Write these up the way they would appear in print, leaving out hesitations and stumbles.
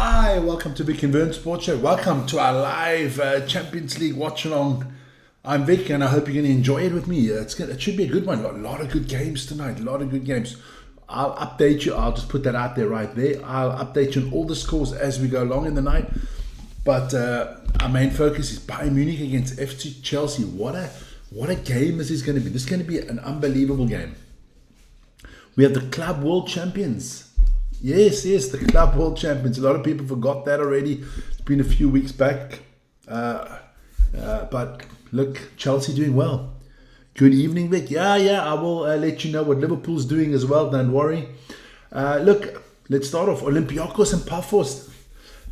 Hi, welcome to Vic and Vern Sports Show. Welcome to our live Champions League watch along. I'm Vic, and I hope you're going to enjoy it with me. It should be a good one. A lot of good games tonight. A lot of good games. I'll update you. I'll just put that out there right there. I'll update you on all the scores as we go along in the night. But our main focus is Bayern Munich against FC Chelsea. What a game this is going to be. This is going to be an unbelievable game. We have the Club World Champions. Yes, the Club World Champions. A lot of people forgot that already. It's been a few weeks back. But look, Chelsea doing well. Good evening, Vic. Yeah, I will let you know what Liverpool's doing as well. Don't worry. Look, let's start off. Olympiacos and Pafos.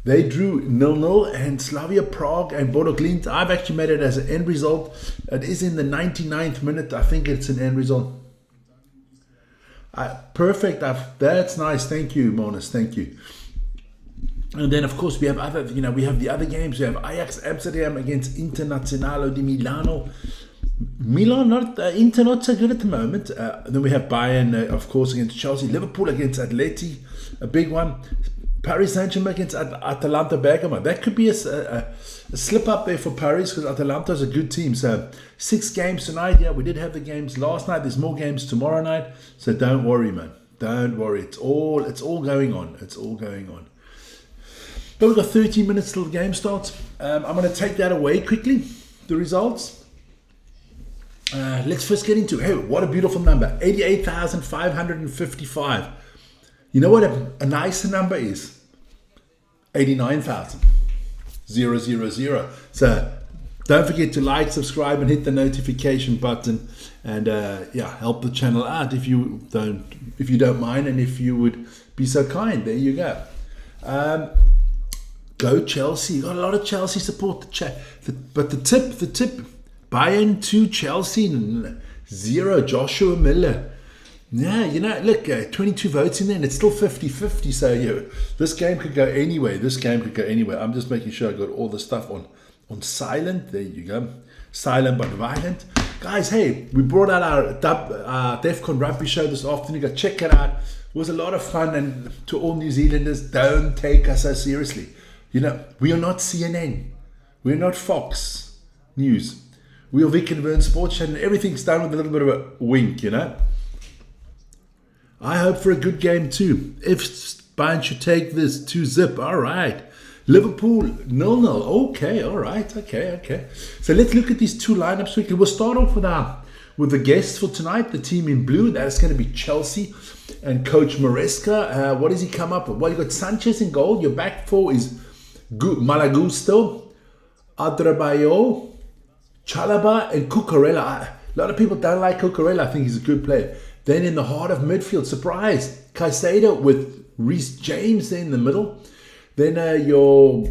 They drew 0-0, and Slavia Prague and Bodo Glimt. I've actually made it as an end result. It is in the 99th minute. I think it's an end result. Perfect. That's nice. Thank you, Monas. Thank you. And then, of course, we have we have the other games. We have Ajax Amsterdam against Internazionale di Milano. Inter not so good at the moment. Then we have Bayern, of course, against Chelsea. Liverpool against Atleti, a big one. Paris Saint-Germain against Atalanta Bergamo. That could be a slip up there for Paris, because Atalanta is a good team. So 6 games tonight. Yeah, we did have the games last night. There's more games tomorrow night. So don't worry, man. Don't worry. It's all going on. It's all going on. But we've got 13 minutes till the game starts. I'm going to take that away quickly, the results. Let's first get into, hey, what a beautiful number. 88,555. You know what a nicer number is? 89,000. 000. So don't forget to like, subscribe, and hit the notification button, and help the channel out if you don't mind, and if you would be so kind. There you go. Go Chelsea. Got a lot of Chelsea support. But the tip, Bayern 2, Chelsea 0. Joshua Miller. Yeah, look, 22 votes in there, and it's still 50-50. So this game could go anywhere. I'm just making sure I got all the stuff on silent. There you go. Silent but violent. Guys, hey, we brought out our DEFCON rugby show this afternoon. Go check it out. It was a lot of fun. And to all New Zealanders, don't take us so seriously. We are not CNN. We're not Fox News. We are Vic and Vern Sports Channel. Everything's done with a little bit of a wink, I hope for a good game too. If Bayern should take this 2-0, all right. Liverpool 0-0. Okay, all right. Okay. So let's look at these two lineups quickly. We'll start off with the guests for tonight, the team in blue. That's going to be Chelsea and Coach Maresca. What does he come up with? Well, you got Sanchez in goal. Your back four is Malagusto, Adrabayo, Chalaba, and Cucurella. A lot of people don't like Cucurella. I think he's a good player. Then in the heart of midfield, surprise, Caicedo with Reece James there in the middle. Then your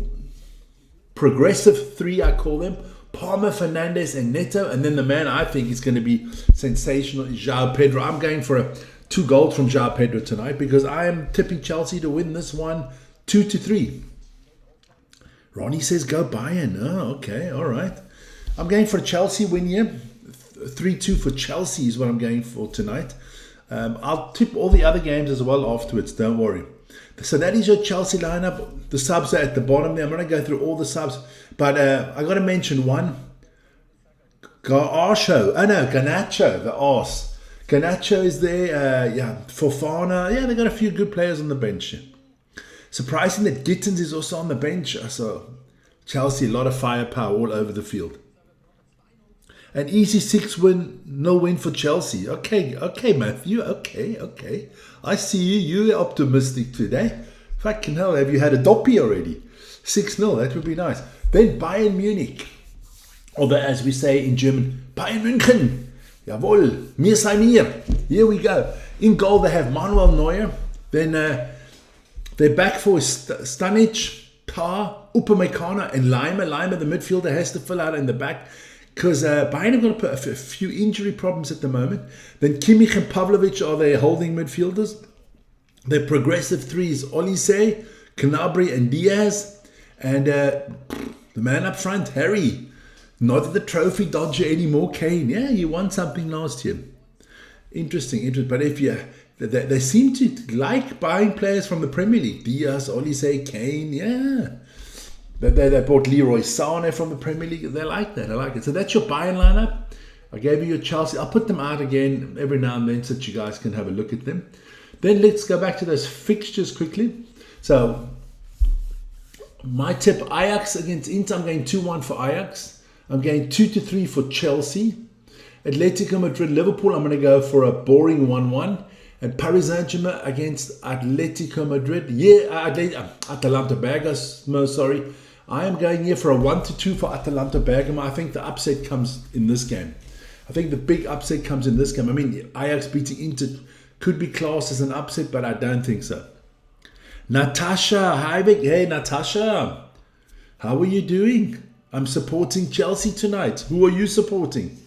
progressive 3, I call them, Palmer, Fernandes, and Neto. And then the man I think is going to be sensational is João Pedro. I'm going for 2 goals from João Pedro tonight, because I am tipping Chelsea to win this one 2-3. Ronnie says go Bayern. Oh, okay, all right. I'm going for a Chelsea win here. 3-2 for Chelsea is what I'm going for tonight. I'll tip all the other games as well afterwards, don't worry. So that is your Chelsea lineup. The subs are at the bottom there. I'm going to go through all the subs, but I got to mention one. Garnacho, the arse. Garnacho is there. Fofana. Yeah, they got a few good players on the bench. Surprising that Gittins is also on the bench. So Chelsea, a lot of firepower all over the field. An easy 6-0 win for Chelsea. Okay, Matthew. Okay. I see you. You're optimistic today. Fucking hell, have you had a doppy already? 6-0, that would be nice. Then Bayern Munich. Or as we say in German, Bayern München. Jawohl, mir sei mir. Here we go. In goal they have Manuel Neuer. Then their back four is Stanic, Tar, Upamecano, and Lima. Lima, the midfielder, has to fill out in the back, because Bayern have got to put a few injury problems at the moment. Then Kimmich and Pavlovic are their holding midfielders. Their progressive 3 is Olise, Gnabry, and Diaz. And the man up front, Harry. Not the trophy dodger anymore, Kane. Yeah, you won something last year. Interesting. But if you They seem to like buying players from the Premier League. Diaz, Olise, Kane, yeah. They bought Leroy Sané from the Premier League. They like that. I like it. So that's your Bayern lineup. I gave you your Chelsea. I'll put them out again every now and then so that you guys can have a look at them. Then let's go back to those fixtures quickly. So my tip, Ajax against Inter. I'm going 2-1 for Ajax. I'm going 2-3 for Chelsea. Atletico Madrid, Liverpool. I'm going to go for a boring 1-1. And Paris Saint-Germain against Atletico Madrid. Yeah, Atalanta Bergamo, sorry. I am going here for a 1-2 for Atalanta Bergamo. I think the upset comes in this game. I think the big upset comes in this game. I mean, Ajax beating Inter could be classed as an upset, but I don't think so. Natasha Heibig. Hey, Natasha. How are you doing? I'm supporting Chelsea tonight. Who are you supporting?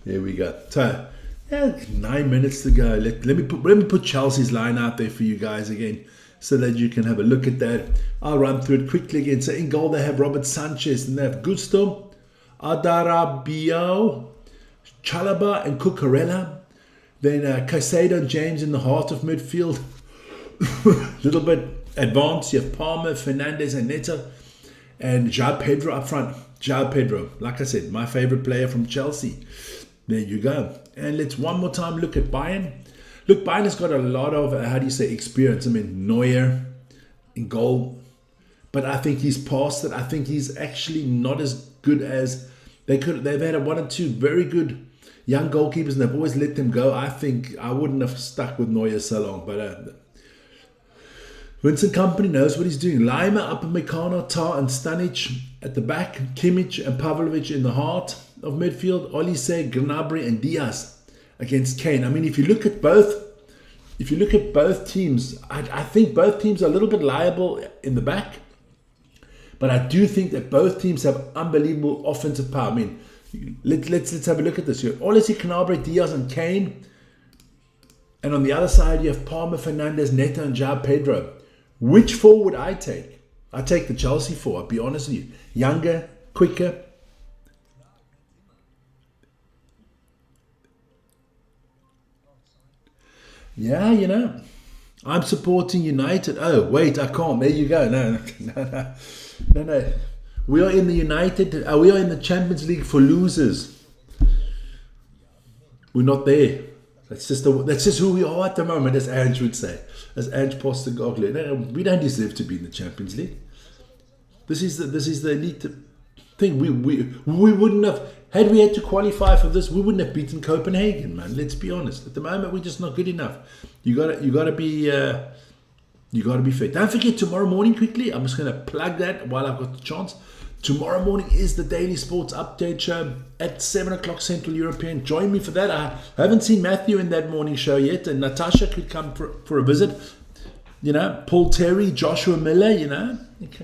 Here we go. So, 9 minutes to go. Let me put Chelsea's line out there for you guys again so that you can have a look at that. I'll run through it quickly again. So in goal they have Robert Sanchez, and they have Gusto, Adarabioyo, Chalaba and Cucurella. Then Caicedo and James in the heart of midfield. A little bit advanced. You have Palmer, Fernandes and Neto. And João Pedro up front. João Pedro, like I said, my favorite player from Chelsea. There you go. And let's one more time look at Bayern. Look, Bayern has got a lot of, experience. I mean, Neuer in goal. But I think he's past it. I think he's actually not as good as they could. They've had one or two very good young goalkeepers, and they've always let them go. I think I wouldn't have stuck with Neuer so long. But Vincent Kompany knows what he's doing. Lima, Upamecano, Tar and Stanic at the back. Kimmich and Pavlovic in the heart of midfield. Olise, Gnabry and Diaz against Kane. I mean, if you look at both teams, I think both teams are a little bit liable in the back. But I do think that both teams have unbelievable offensive power. I mean, let's have a look at this here. Olise, Gnabry, Diaz and Kane. And on the other side, you have Palmer, Fernandes, Neto and João Pedro. Which four would I take? I take the Chelsea four, I'll be honest with you. Younger, quicker. Yeah, you know, I'm supporting United. Oh, wait, I can't. There you go. No. We are in the we are in the Champions League for losers. We're not there. That's just who we are at the moment, as Ange would say, as Ange Postecoglou. No, we don't deserve to be in the Champions League. This is the elite thing. We wouldn't have, had we had to qualify for this, we wouldn't have beaten Copenhagen, man. Let's be honest. At the moment, we're just not good enough. You gotta be fair. Don't forget tomorrow morning. Quickly, I'm just gonna plug that while I've got the chance. Tomorrow morning is the Daily Sports Update show at 7 o'clock Central European. Join me for that. I haven't seen Matthew in that morning show yet, and Natasha could come for a visit. You know, Paul Terry, Joshua Miller, you know,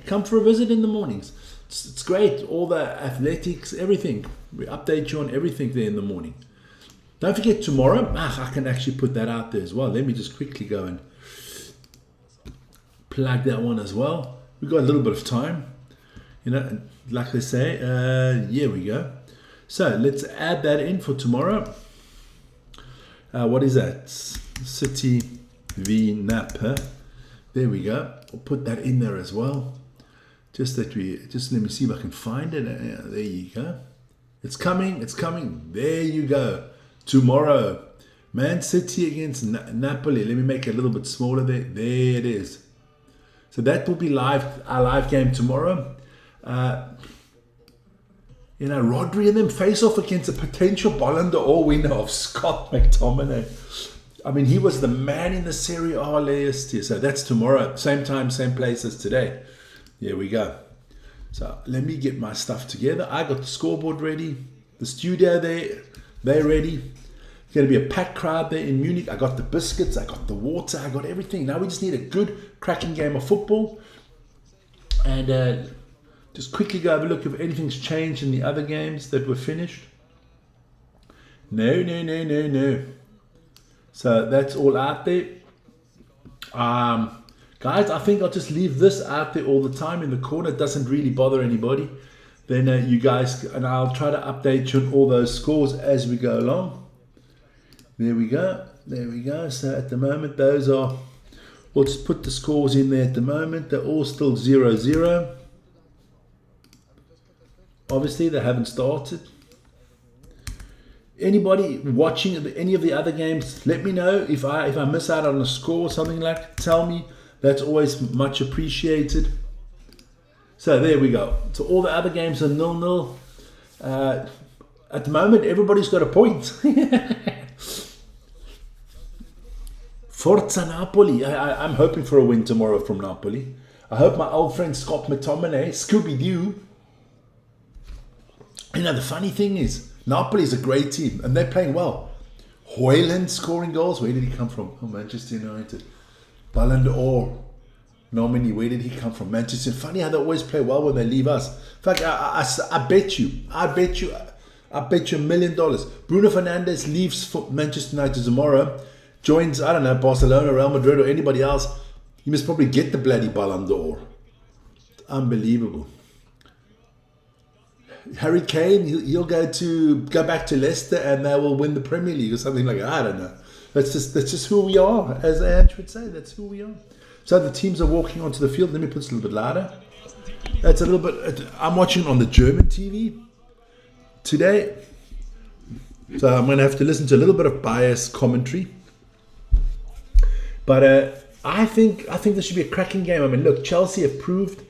come for a visit in the mornings. It's great. All the athletics, everything. We update you on everything there in the morning. Don't forget tomorrow. I can actually put that out there as well. Let me just quickly go and plug that one as well. We've got a little bit of time. You know, like they say, here we go. So let's add that in for tomorrow. What is that? City v Napa. There we go. I'll put that in there as well. Just let me see if I can find it. There you go. It's coming. There you go. Tomorrow, Man City against Napoli. Let me make it a little bit smaller there. There it is. So that will be our live game tomorrow. You know, Rodri and them face off against a potential Ballon d'Or winner of Scott McTominay. I mean, he was the man in the Serie A last year. So that's tomorrow. Same time, same place as today. Here we go. So let me get my stuff together. I got the scoreboard ready. The studio there, they're ready. It's going to be a packed crowd there in Munich. I got the biscuits. I got the water. I got everything. Now we just need a good, cracking game of football. And just quickly go have a look if anything's changed in the other games that were finished. No. So that's all out there. Guys, I think I'll just leave this out there all the time in the corner. It doesn't really bother anybody. Then you guys, and I'll try to update you on all those scores as we go along. There we go. There we go. So at the moment, those are... We'll just put the scores in there at the moment. They're all still 0-0. Obviously, they haven't started. Anybody watching any of the other games, let me know if I miss out on a score or something like that. Tell me. That's always much appreciated. So there we go. So all the other games are 0-0. At the moment, everybody's got a point. Forza Napoli. I'm hoping for a win tomorrow from Napoli. I hope my old friend Scott McTominay, Scooby-Doo. You know, the funny thing is, Napoli is a great team and they're playing well. Højlund scoring goals. Where did he come from? Oh, Manchester United. Ballon d'Or nominee. Where did he come from? Manchester. Funny how they always play well when they leave us. In fact, I bet you $1 million. Bruno Fernandes leaves for Manchester United tomorrow. Joins, I don't know, Barcelona, Real Madrid, or anybody else. He must probably get the bloody Ballon d'Or. Unbelievable. Harry Kane, he'll go back to Leicester and they will win the Premier League or something like that. I don't know. That's just who we are, as Ange would say. That's who we are. So the teams are walking onto the field. Let me put this a little bit louder. That's a little bit. I'm watching on the German TV today, so I'm going to have to listen to a little bit of biased commentary. But I think this should be a cracking game. I mean, look, Chelsea have proved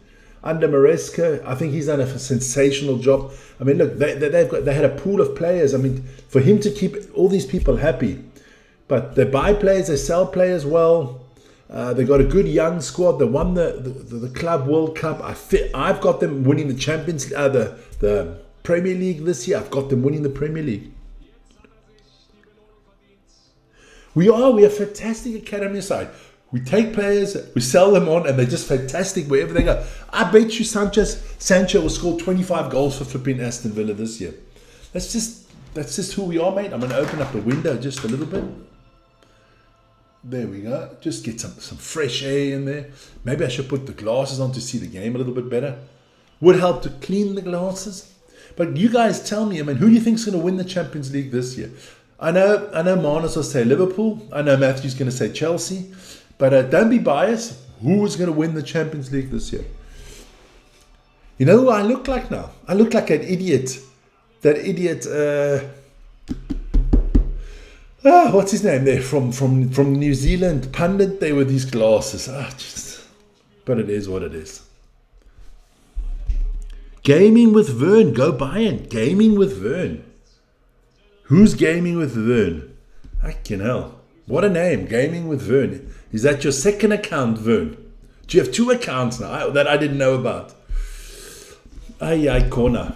under Maresca. I think he's done a sensational job. I mean, look, they had a pool of players. I mean, for him to keep all these people happy, but they buy players, they sell players well. They got a good young squad. They won the Club World Cup. I've got them winning the Champions, the Premier League this year. I've got them winning the Premier League. We are fantastic academy side. We take players, we sell them on, and they're just fantastic wherever they go. I bet you Sancho will score 25 goals for flipping Aston Villa this year. That's just who we are, mate. I'm going to open up the window just a little bit. There we go. Just get some fresh air in there. Maybe I should put the glasses on to see the game a little bit better. Would help to clean the glasses. But you guys tell me, I mean, who do you think is going to win the Champions League this year? I know Marnus will say Liverpool. I know Matthew's going to say Chelsea. But don't be biased. Who is going to win the Champions League this year? You know who I look like now? I look like an idiot. That idiot... what's his name there? From New Zealand. Pundit there with these glasses. But it is what it is. Gaming with Vern. Go Bayern. Gaming with Vern. Who's gaming with Vern? Fucking hell. What a name. Gaming with Vern. Is that your second account, Vern? Do you have 2 accounts now that I didn't know about? Ay, corner.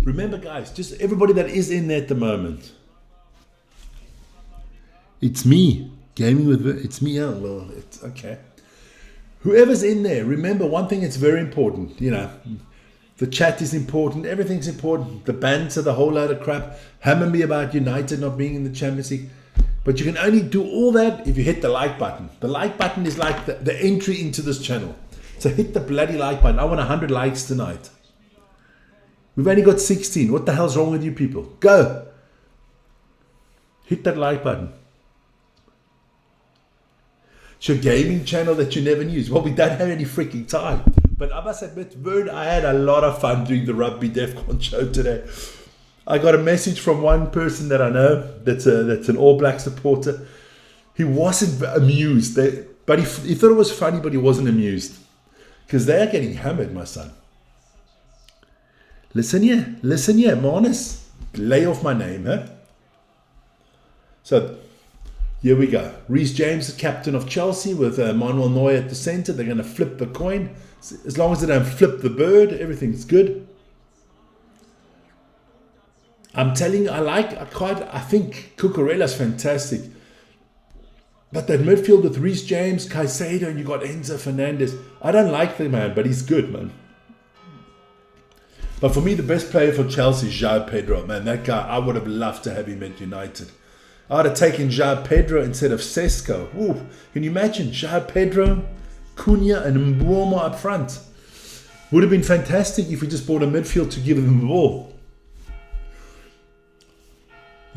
Remember, guys, just everybody that is in there at the moment. It's me. Gaming with Vern. It's me. Oh, well, it's okay. Whoever's in there, remember one thing that's very important. You know, the chat is important. Everything's important. The banter, the whole load of crap. Hammer me about United not being in the Champions League. But you can only do all that if you hit the like button. The like button is like the entry into this channel. So hit the bloody like button. I want 100 likes tonight. We've only got 16. What the hell's wrong with you people? Go. Hit that like button. It's your gaming channel that you never use. Well, we don't have any freaking time. But I must admit, Vern, I had a lot of fun doing the Rugby DEFCON show today. I got a message from one person that I know that's an All Black supporter. He wasn't amused, but he thought it was funny, but he wasn't amused. Because they are getting hammered, my son. Listen here, Marnus. Lay off my name, huh? So, here we go. Reece James, the captain of Chelsea, with Manuel Neuer at the centre. They're going to flip the coin. As long as they don't flip the bird, everything's good. I'm telling you, I think Cucurella's fantastic. But that midfield with Reece James, Caicedo, and you got Enzo Fernandez. I don't like the man, but he's good, man. But for me, the best player for Chelsea is João Pedro. Man, that guy, I would have loved to have him at United. I would have taken João Pedro instead of Sesko. Ooh, can you imagine? João Pedro, Cunha, and Mbeumo up front. Would have been fantastic if we just bought a midfield to give them the ball.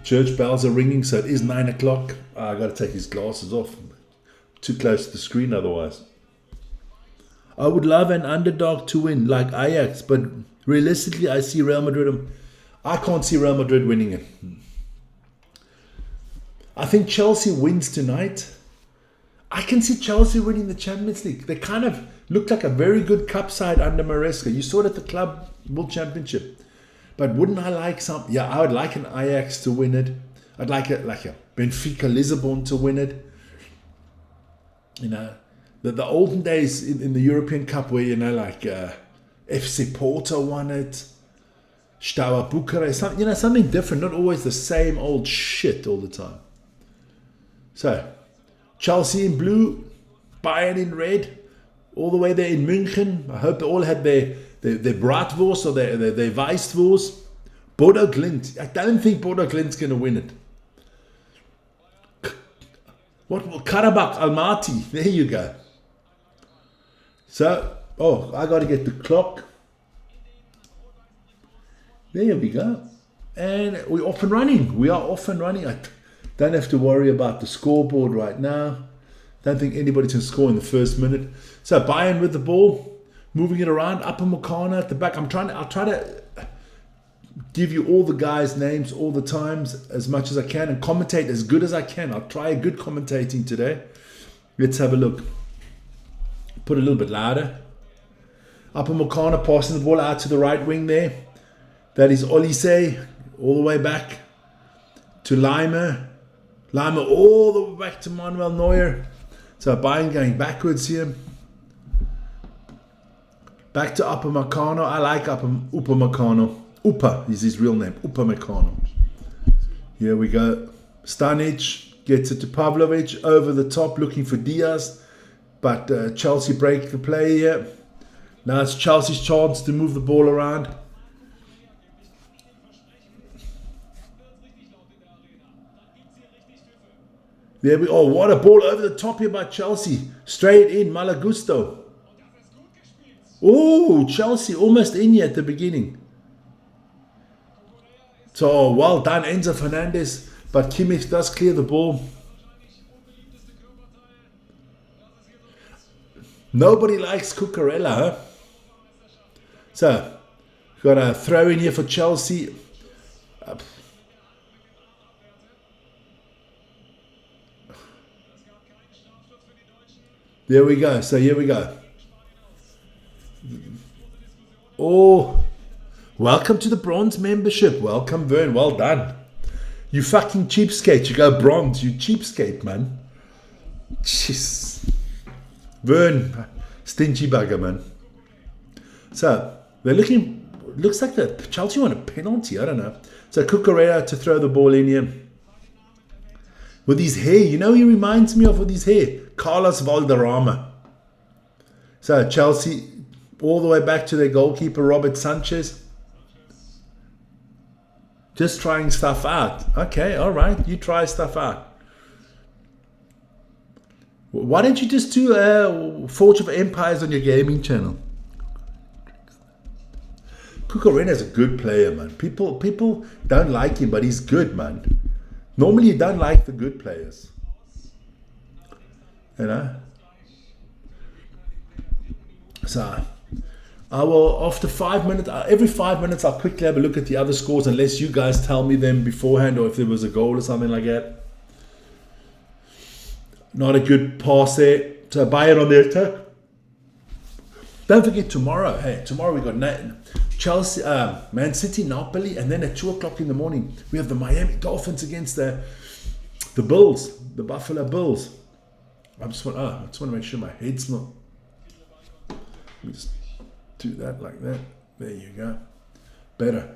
Church bells are ringing, so it is 9 o'clock. I got to take his glasses off. Too close to the screen otherwise. I would love an underdog to win, like Ajax, but realistically, I see Real Madrid. I can't see Real Madrid winning it. I think Chelsea wins tonight. I can see Chelsea winning the Champions League. They kind of looked like a very good cup side under Maresca. You saw it at the Club World Championship. But wouldn't I like some? Yeah, I would like an Ajax to win it. I'd like a Benfica Lisbon to win it. You know, the olden days in the European Cup where, you know, like FC Porto won it, Steaua Bucharest, something different, not always the same old shit all the time. So, Chelsea in blue, Bayern in red, all the way there in München. I hope they all had their Bratwurst or their Weisswurst. Bodo Glimt. I don't think Bodo Glimt's going to win it. Karabakh Almaty. There you go. So, I got to get the clock. There we go. And we're off and running. We are off and running. I don't have to worry about the scoreboard right now. Don't think anybody can score in the first minute. So Bayern with the ball, moving it around. Upper Meccano at the back. I'll try to give you all the guys' names all the times as much as I can and commentate as good as I can. I'll try a good commentating today. Let's have a look. Put a little bit louder. Upper Meccano passing the ball out to the right wing there. That is Olise all the way back to Lima. Lima all the way back to Manuel Neuer. So Bayern going backwards here. Back to Upper Meccano. I like Upper Meccano. Upa is his real name. Upper Meccano. Here we go. Stanic gets it to Pavlovic. Over the top looking for Diaz. But Chelsea break the play here. Now it's Chelsea's chance to move the ball around. There we go. What a ball over the top here by Chelsea. Straight in, Malagusto. Oh, Chelsea almost in here at the beginning. So well done, Enzo Fernandez. But Kimmich does clear the ball. Nobody likes Cucurella, huh? So, got a throw in here for Chelsea. There we go. So here we go. Oh, welcome to the bronze membership. Welcome, Vern. Well done. You fucking cheapskate. You go bronze. You cheapskate, man. Jeez. Vern, stingy bugger, man. So, they're looking, looks like the Chelsea want a penalty. I don't know. So, Cucurella to throw the ball in here. With his hair, you know, he reminds me of with his hair. Carlos Valderrama. So Chelsea all the way back to their goalkeeper, Robert Sanchez. Just trying stuff out. Okay, all right. You try stuff out. Why don't you just do Forge of Empires on your gaming channel? Cucurella is a good player, man. People don't like him, but he's good, man. Normally you don't like the good players. You know? So, I will, after 5 minutes, every 5 minutes I'll quickly have a look at the other scores unless you guys tell me them beforehand or if there was a goal or something like that. Not a good pass there. So Bayern on the attack. Don't forget tomorrow. Hey, tomorrow we got Chelsea, Man City, Napoli, and then at 2 o'clock in the morning we have the Miami Dolphins against the Bills, the Buffalo Bills. I just want to make sure my head's not. Let me just do that like that. There you go. Better.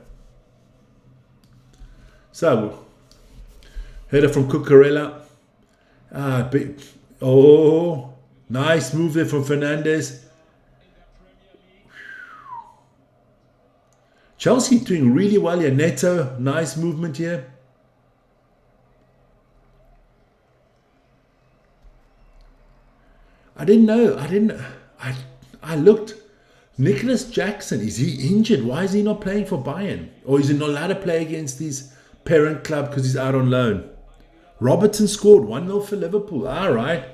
So, header from Cucurella. Oh, nice move there from Fernandez. Chelsea doing really well here. Neto, nice movement here. I didn't know. I looked. Nicholas Jackson, is he injured? Why is he not playing for Bayern? Or is he not allowed to play against these parent club because he's out on loan. Robertson scored 1-0 for Liverpool. All right.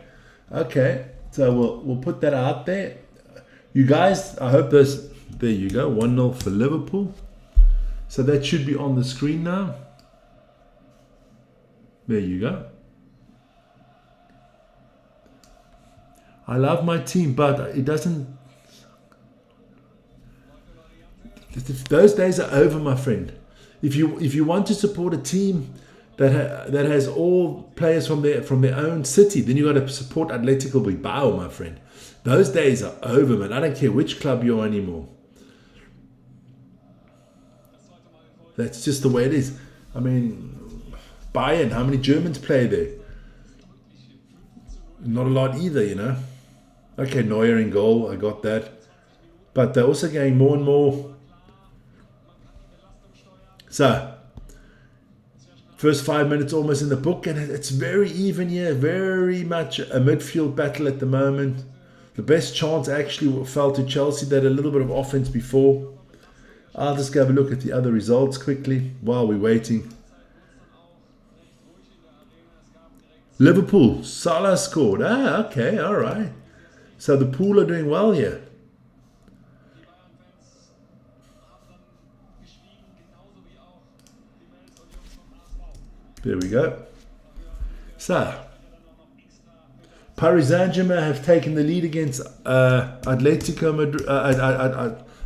Okay. So we'll put that out there. You guys, I hope this... There you go. 1-0 for Liverpool. So that should be on the screen now. There you go. I love my team, but it doesn't... Those days are over, my friend. If you want to support a team that has all players from their own city, then you got to support Atletico Bilbao, my friend. Those days are over, man. I don't care which club you're anymore. That's just the way it is. I mean, Bayern, how many Germans play there? Not a lot either, you know. Okay, Neuer in goal, I got that. But they're also getting more and more. So, first 5 minutes almost in the book, and it's very even here. Very much a midfield battle at the moment. The best chance actually fell to Chelsea. They had a little bit of offense before. I'll just go have a look at the other results quickly while we're waiting. Liverpool, Salah scored. Okay, all right. So the Pool are doing well here. There we go. So, Paris Saint-Germain have taken the lead against Atletico Madrid,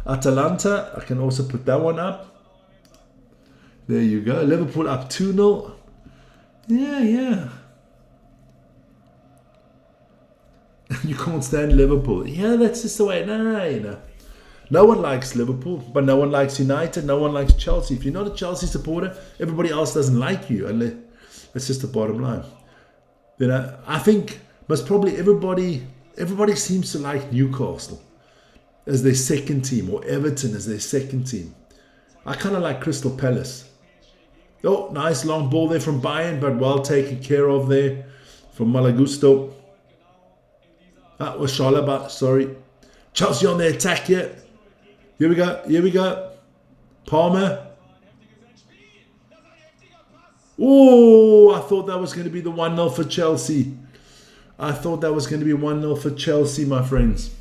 Atalanta. I can also put that one up. There you go. Liverpool up 2-0. Yeah. You can't stand Liverpool. Yeah, that's just the way. No one likes Liverpool, but no one likes United. No one likes Chelsea. If you're not a Chelsea supporter, everybody else doesn't like you. And that's just the bottom line. You know, I think most probably everybody seems to like Newcastle as their second team, or Everton as their second team. I kind of like Crystal Palace. Oh, nice long ball there from Bayern, but well taken care of there from Malagusto. That was Shalaba, sorry. Chelsea on the attack here. Here we go. Palmer. Oh, I thought that was going to be the 1-0 for Chelsea. I thought that was going to be 1-0 for Chelsea, my friends.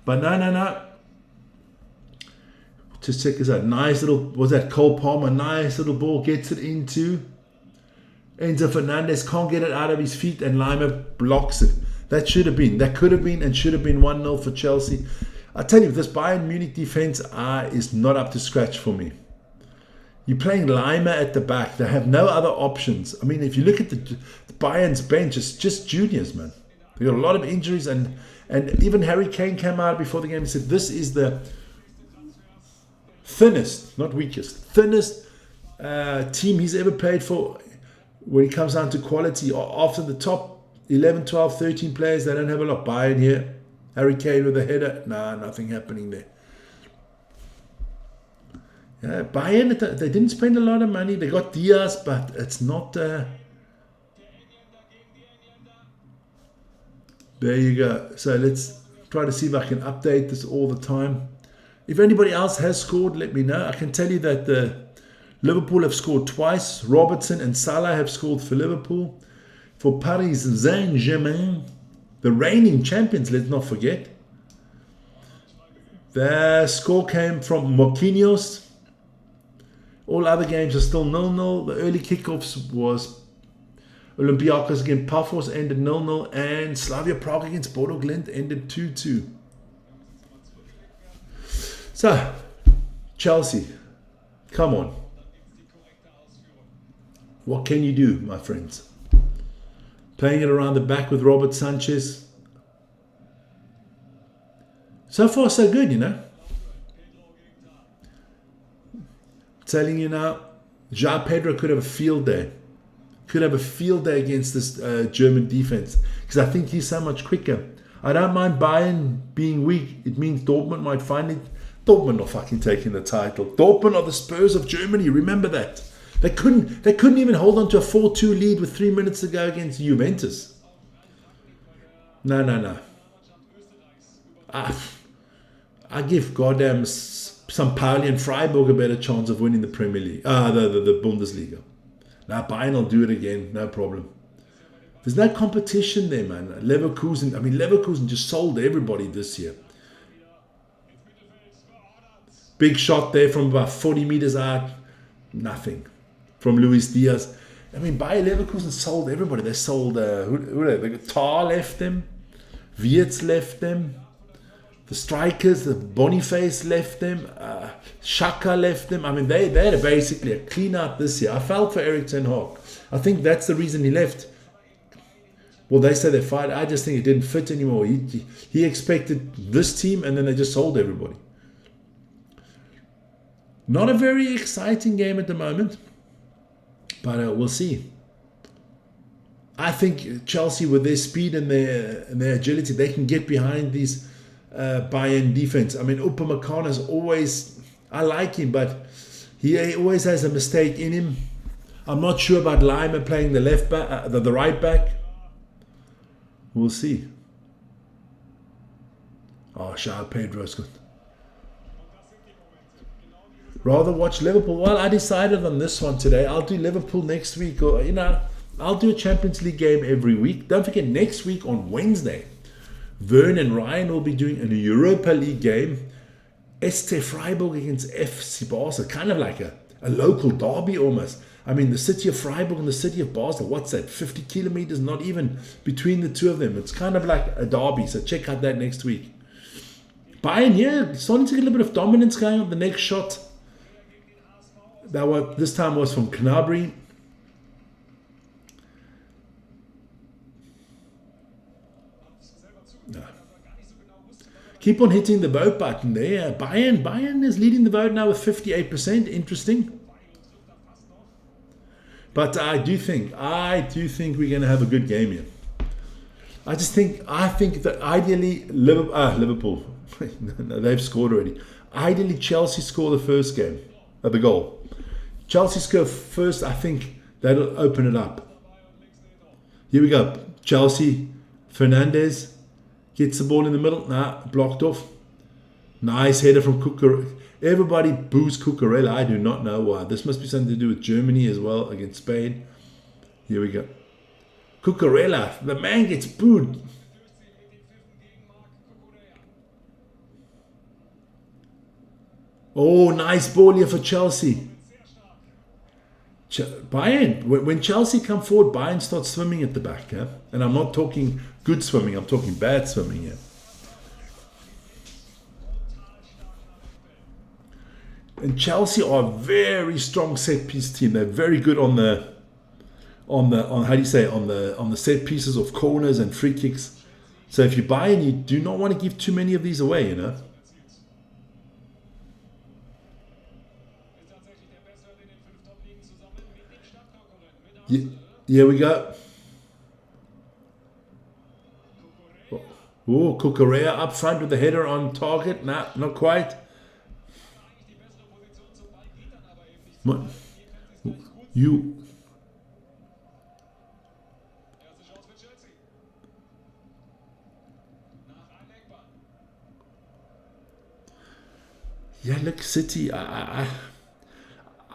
But no. Just check this out. Nice little, was that Cole Palmer? Nice little ball. Gets it into Enzo Fernandez. Can't get it out of his feet, and Lima blocks it. That could have been and should have been 1-0 for Chelsea. I tell you, this Bayern Munich defense is not up to scratch for me. You're playing Lima at the back. They have no other options. I mean, if you look at the Bayern's bench, it's just juniors, man. They got a lot of injuries, and even Harry Kane came out before the game and said, this is the thinnest, not weakest, thinnest team he's ever played for when it comes down to quality. After the top 11, 12, 13 players, they don't have a lot. Bayern here. Harry Kane with a header. Nah, nothing happening there. Yeah, Bayern, they didn't spend a lot of money. They got Diaz, but it's not... There you go. So let's try to see if I can update this all the time. If anybody else has scored, let me know. I can tell you that Liverpool have scored twice. Robertson and Salah have scored for Liverpool. For Paris Saint-Germain, the reigning champions, let's not forget. The score came from Marquinhos. All other games are still 0-0. The early kickoffs was Olympiacos against Pafos ended 0-0, and Slavia Prague against Bodo Glimt ended 2-2. So, Chelsea, come on. What can you do, my friends? Playing it around the back with Robert Sanchez. So far, so good, you know. Telling you now, João Pedro could have a field day. Could have a field day against this German defense. Because I think he's so much quicker. I don't mind Bayern being weak. It means Dortmund might find it. Dortmund are fucking taking the title. Dortmund are the Spurs of Germany. Remember that. They couldn't even hold on to a 4-2 lead with 3 minutes to go against Juventus. No. I give goddamn St. Pauli and Freiburg a better chance of winning the Premier League, the Bundesliga. Now Bayern will do it again, no problem. There's no competition there, man. Leverkusen just sold everybody this year. Big shot there from about 40 meters out. Nothing. From Luis Diaz. Bayer Leverkusen sold everybody. They sold, Tar left them. Wirtz left them. The strikers, the Boniface left them. Xhaka left them. They had basically a clean out this year. I felt for Erik ten Hag. I think that's the reason he left. Well, they say they fired. I just think it didn't fit anymore. He expected this team, and then they just sold everybody. Not a very exciting game at the moment, but we'll see. I think Chelsea, with their speed and their agility, they can get behind these Bayern defense. Upamecano is always, I like him, but he always has a mistake in him. I'm not sure about Lima playing the left back, the right back. We'll see. Oh, João Pedro's good. Rather watch Liverpool. Well, I decided on this one today. I'll do Liverpool next week, or I'll do a Champions League game every week. Don't forget, next week on Wednesday, Vern and Ryan will be doing a Europa League game. SC Freiburg against FC Basel, kind of like a local derby almost. The city of Freiburg and the city of Basel, what's that, 50 kilometers, not even between the two of them. It's kind of like a derby, so check out that next week. Bayern, starting to get a little bit of dominance going on. The next shot, this time was from Gnabry. No. Keep on hitting the vote button there. Bayern is leading the vote now with 58%. Interesting. But I do think we're going to have a good game here. I think that ideally Liverpool, no, they've scored already. Ideally Chelsea score the first game, the goal. Chelsea score first. I think that'll open it up. Here we go. Chelsea, Fernandes gets the ball in the middle. Blocked off. Nice header from Cucurella. Everybody boos Cucurella. I do not know why. This must be something to do with Germany as well against Spain. Here we go. Cucurella, the man gets booed. Oh, nice ball here for Chelsea. Bayern, when Chelsea come forward, Bayern starts swimming at the back. Yeah? And I'm not talking good swimming, I'm talking bad swimming here. And Chelsea are a very strong set piece team. They're very good on the set pieces of corners and free kicks. So if you buy in, you do not want to give too many of these away, Here we go. Oh, Cucurella up front with the header on target. Nah, not quite. Look, City.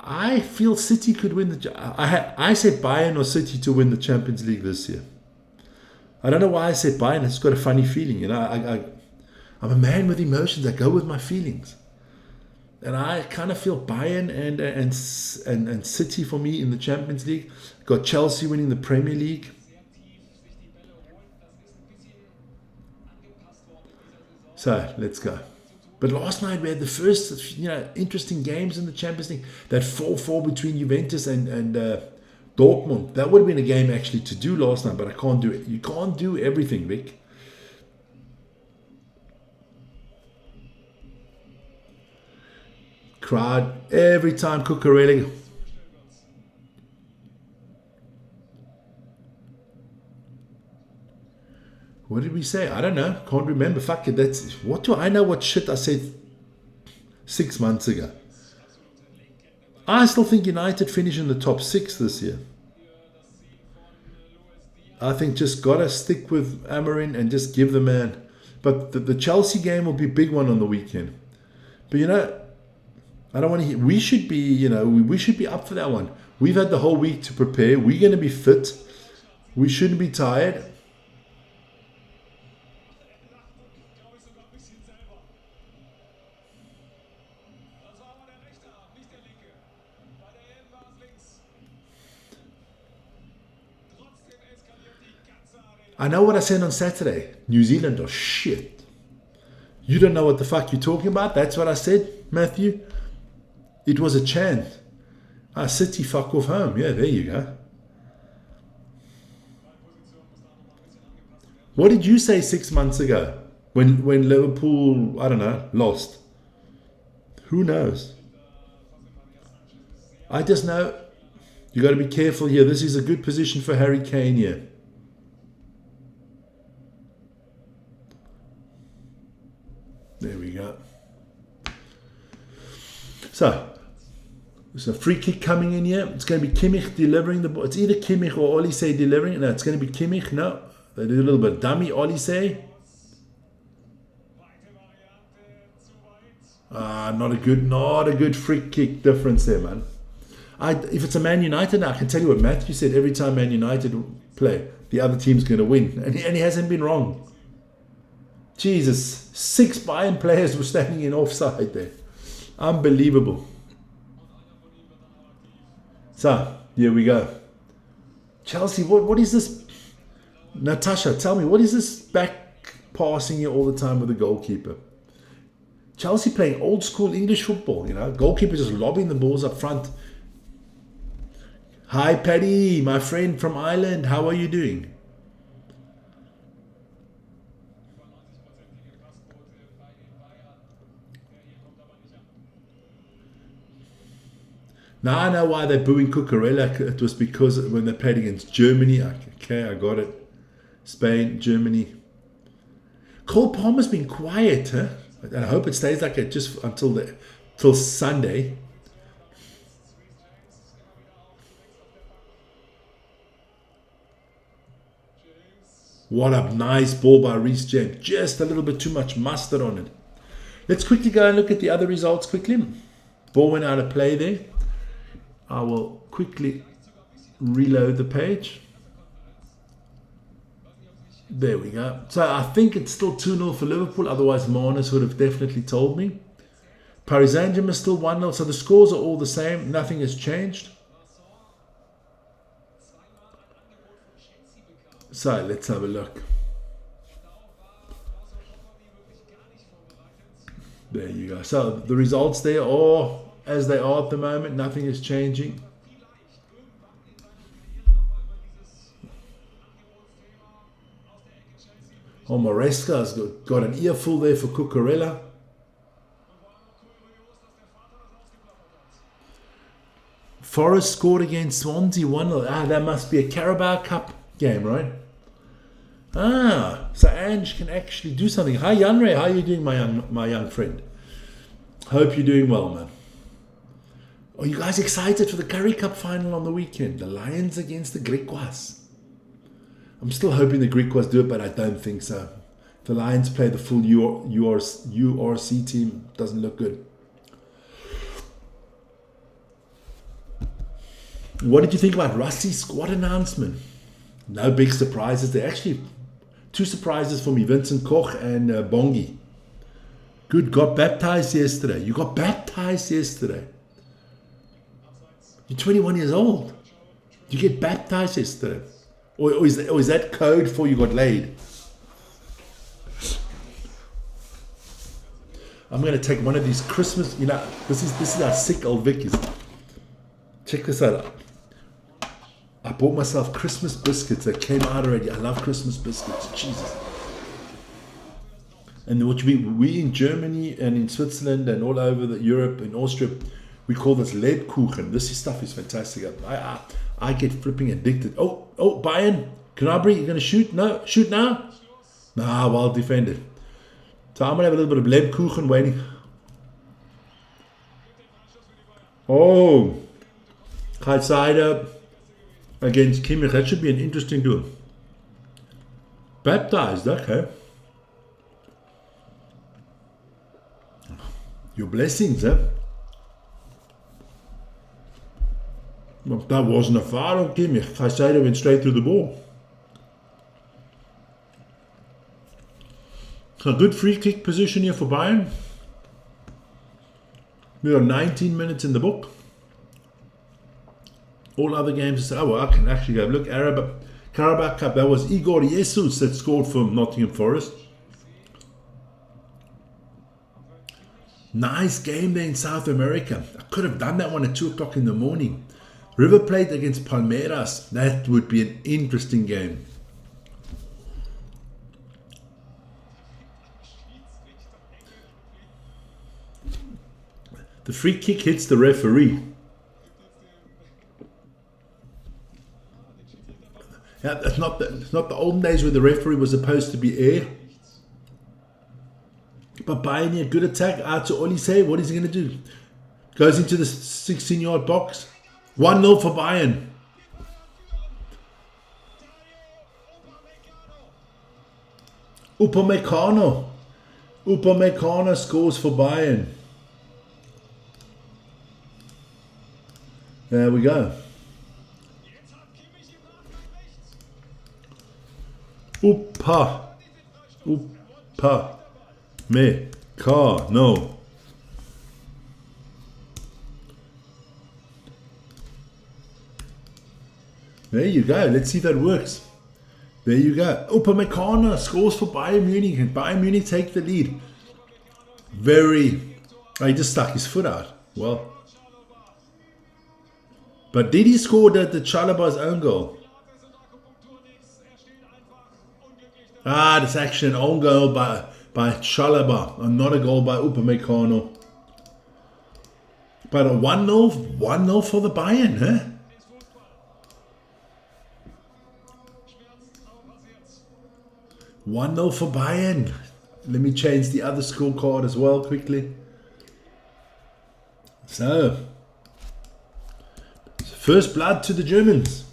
I feel City could win I said Bayern or City to win the Champions League this year. I don't know why I said Bayern. It's got a funny feeling, I'm a man with emotions. I go with my feelings. And I kind of feel Bayern and City for me in the Champions League. Got Chelsea winning the Premier League. So let's go. But last night we had the first, interesting games in the Champions League. That 4-4 between Juventus and Dortmund. That would have been a game actually to do last night, but I can't do it. You can't do everything, Vic. Crowd every time Cucurella. What did we say? I don't know. Can't remember. Fuck it. What do I know what shit I said 6 months ago? I still think United finish in the top 6 this year. I think just gotta stick with Amorim and just give the man. But the Chelsea game will be a big one on the weekend. But I don't want to hear. We should be, we should be up for that one. We've had the whole week to prepare. We're going to be fit. We shouldn't be tired. I know what I said on Saturday. New Zealand are shit. You don't know what the fuck you're talking about? That's what I said, Matthew. It was a chant. City, fuck off home. Yeah, there you go. What did you say 6 months ago when Liverpool, I don't know, lost? Who knows? I just know you got to be careful here. This is a good position for Harry Kane here. There we go. So, there's a free kick coming in here. It's going to be Kimmich delivering the ball. It's either Kimmich or Olise delivering. No, it's going to be Kimmich. No, they did a little bit of dummy Olise. Not a good free kick difference there, man. If it's a Man United, I can tell you what Matthew said. Every time Man United play, the other team's going to win, and he hasn't been wrong. Jesus, 6 Bayern players were standing in offside there. Unbelievable. So, here we go. Chelsea, what is this? Natasha, tell me, what is this back passing here all the time with the goalkeeper? Chelsea playing old school English football, Goalkeeper just lobbing the balls up front. Hi, Paddy, my friend from Ireland. How are you doing? Now I know why they're booing Cucurella. It was because when they played against Germany. Okay, I got it. Spain, Germany. Cole Palmer's been quiet, huh? And I hope it stays like it just till Sunday. What a nice ball by Reece James. Just a little bit too much mustard on it. Let's quickly go and look at the other results quickly. Ball went out of play there. I will quickly reload the page. There we go. So I think it's still 2-0 for Liverpool. Otherwise, Marnus would have definitely told me. Paris Saint-Germain is still 1-0. So the scores are all the same. Nothing has changed. So let's have a look. There you go. So the results there are as they are at the moment. Nothing is changing. Oh, Maresca's got an earful there for Cucurella. Forest scored against Swansea 1-0. That must be a Carabao Cup game, right? So Ange can actually do something. Hi, Yanre. How are you doing, my young friend? Hope you're doing well, man. Are you guys excited for the Currie Cup final on the weekend? The Lions against the Griquas. I'm still hoping the Griquas do it, but I don't think so. If the Lions play the full URC team, doesn't look good. What did you think about Rusty's squad announcement? No big surprises. There are actually 2 surprises for me. Vincent Koch and Bongi. Good, got baptized yesterday. You got baptized yesterday. You're 21 years old. You get baptized yesterday. Or is that code for you got laid? I'm going to take one of these Christmas, this is how sick old Vic is. Check this out. I bought myself Christmas biscuits that came out already. I love Christmas biscuits. Jesus. And we in Germany and in Switzerland and all over Europe and Austria, we call this Lebkuchen. This stuff is fantastic. I get flipping addicted. Oh, Bayern. Gnabry, you're going to shoot? No, shoot now? Nah, well defended. So I'm going to have a little bit of Lebkuchen waiting. Oh, Caicedo against Kimmich. That should be an interesting duel. Baptized, okay. Your blessings, huh? Well, that wasn't a foul, Kimmich. Caicedo went straight through the ball. So good free kick position here for Bayern. We are 19 minutes in the book. All other games, oh well, I can actually go look. Carabao Cup, that was Igor Jesus that scored for Nottingham Forest. Nice game there in South America. I could have done that one at 2 o'clock in the morning. River Plate against Palmeiras. That would be an interesting game. The free kick hits the referee. Yeah, it's not the olden days where the referee was supposed to be air. But Bayern here, good attack out to Olise. What is he going to do? Goes into the 16-yard box. 1-0 for Bayern. Upamecano scores for Bayern. There we go. Upamecano. There you go. Let's see if that works. There you go. Upamecano scores for Bayern Munich, and Bayern Munich take the lead. Oh, he just stuck his foot out. Well. But did he score the Chalobah's own goal? That's actually an own goal by Chalobah, and not a goal by Upamecano. But a 1-0 for the Bayern, huh? One 0 for Bayern. Let me change the other scorecard as well quickly. So, first blood to the Germans.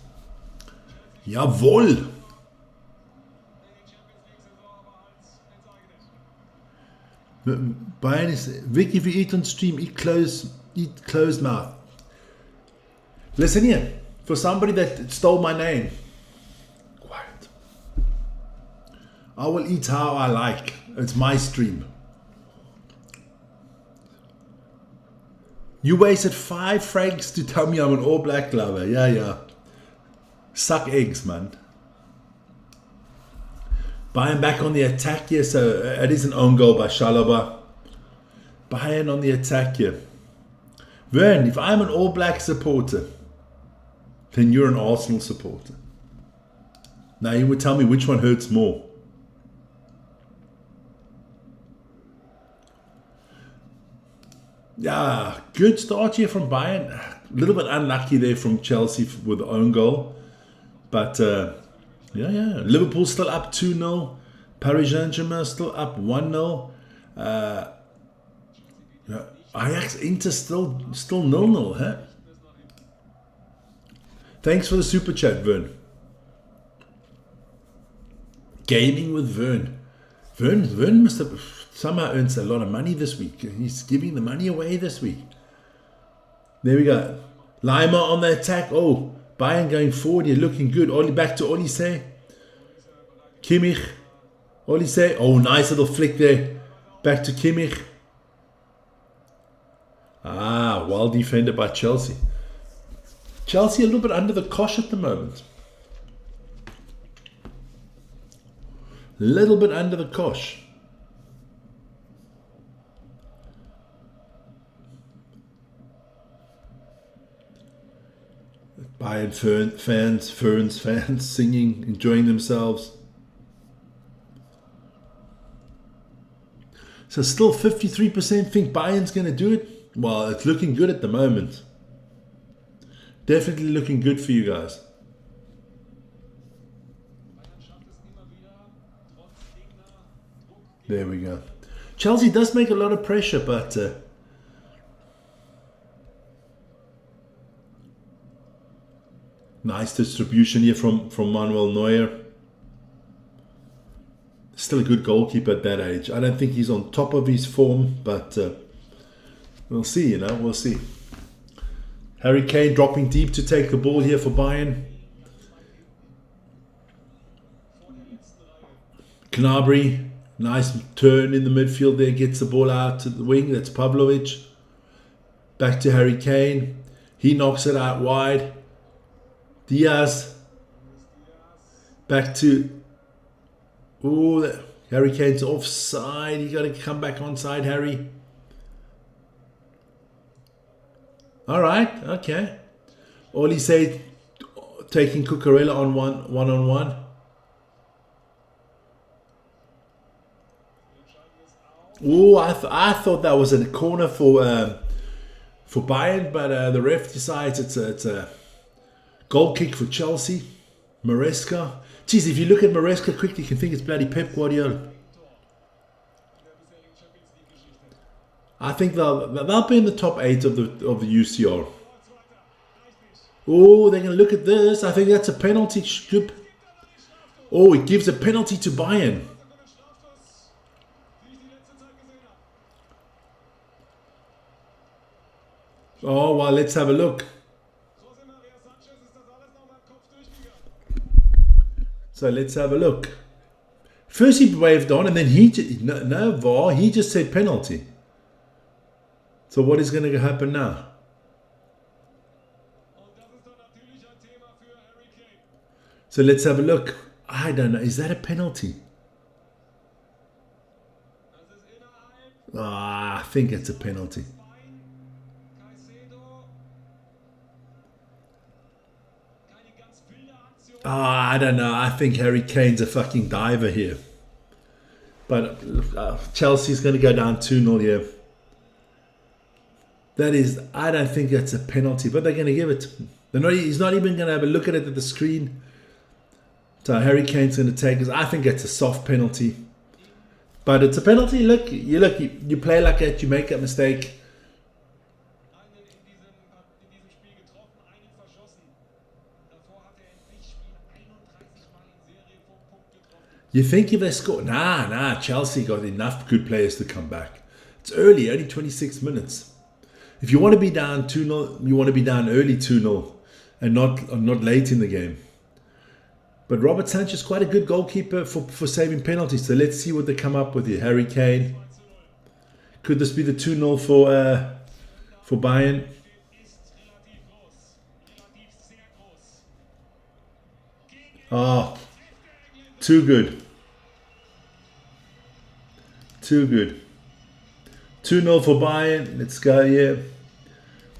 Jawohl. Bayern is Vic, if you eat on stream, eat closed mouth. Listen here, for somebody that stole my name, quiet. I will eat how I like. It's my stream. You wasted 5 francs to tell me I'm an All Black lover. Yeah. Suck eggs, man. Bayern back on the attack here, so it is an own goal by Chalobah. Bayern on the attack here. Vern, if I'm an All Black supporter, then you're an Arsenal supporter. Now you would tell me which one hurts more. Yeah, good start here from Bayern. A little bit unlucky there from Chelsea with the own goal. But yeah. Liverpool still up 2-0. Paris Saint-Germain still up 1-0. Ajax Inter still 0-0, huh? Thanks for the super chat, Vern. Gaming with Vern. Vern must have somehow earns a lot of money this week. He's giving the money away this week. There we go. Lima on the attack. Oh, Bayern going forward here, looking good. Back to Olise. Kimmich. Olise. Oh, nice little flick there. Back to Kimmich. Well defended by Chelsea. Chelsea a little bit under the cosh at the moment. Little bit under the cosh. Bayern fans singing, enjoying themselves. So still 53% think Bayern's going to do it. Well, it's looking good at the moment. Definitely looking good for you guys. There we go. Chelsea does make a lot of pressure, but nice distribution here from Manuel Neuer. Still a good goalkeeper at that age. I don't think he's on top of his form, but we'll see, we'll see. Harry Kane dropping deep to take the ball here for Bayern. Gnabry, nice turn in the midfield there, gets the ball out to the wing. That's Pavlovic. Back to Harry Kane. He knocks it out wide. Diaz. Back to... Oh, Harry Kane's offside. You got to come back onside, Harry. All right, okay. All he said, taking Cucurella on one-on-one. Oh, I thought that was a corner for Bayern, but the ref decides it's a goal kick for Chelsea. Maresca. Geez, if you look at Maresca quickly, you can think it's bloody Pep Guardiola. I think they'll be in the top 8 of the UCR. Oh, they're going to look at this. I think that's a penalty. Oh, it gives a penalty to Bayern. Oh, well, let's have a look. So let's have a look. First he waved on and then he just said penalty. So what is going to happen now? So let's have a look. I don't know. Is that a penalty? I think it's a penalty. I don't know. I think Harry Kane's a fucking diver here. But Chelsea's going to go down 2-0 here. That is, I don't think that's a penalty, but they're going to give it. He's not even going to have a look at it at the screen. So Harry Kane's going to take it. I think it's a soft penalty. But it's a penalty. Look, you play like that, you make a mistake. You think if they score... Nah, Chelsea got enough good players to come back. It's early, only 26 minutes. If you want to be down 2-0, you want to be down early 2-0 and not late in the game. But Robert Sanchez is quite a good goalkeeper for saving penalties. So let's see what they come up with here. Harry Kane. Could this be the 2-0 for Bayern? Oh, too good. Too good. 2-0 for Bayern. Let's go here.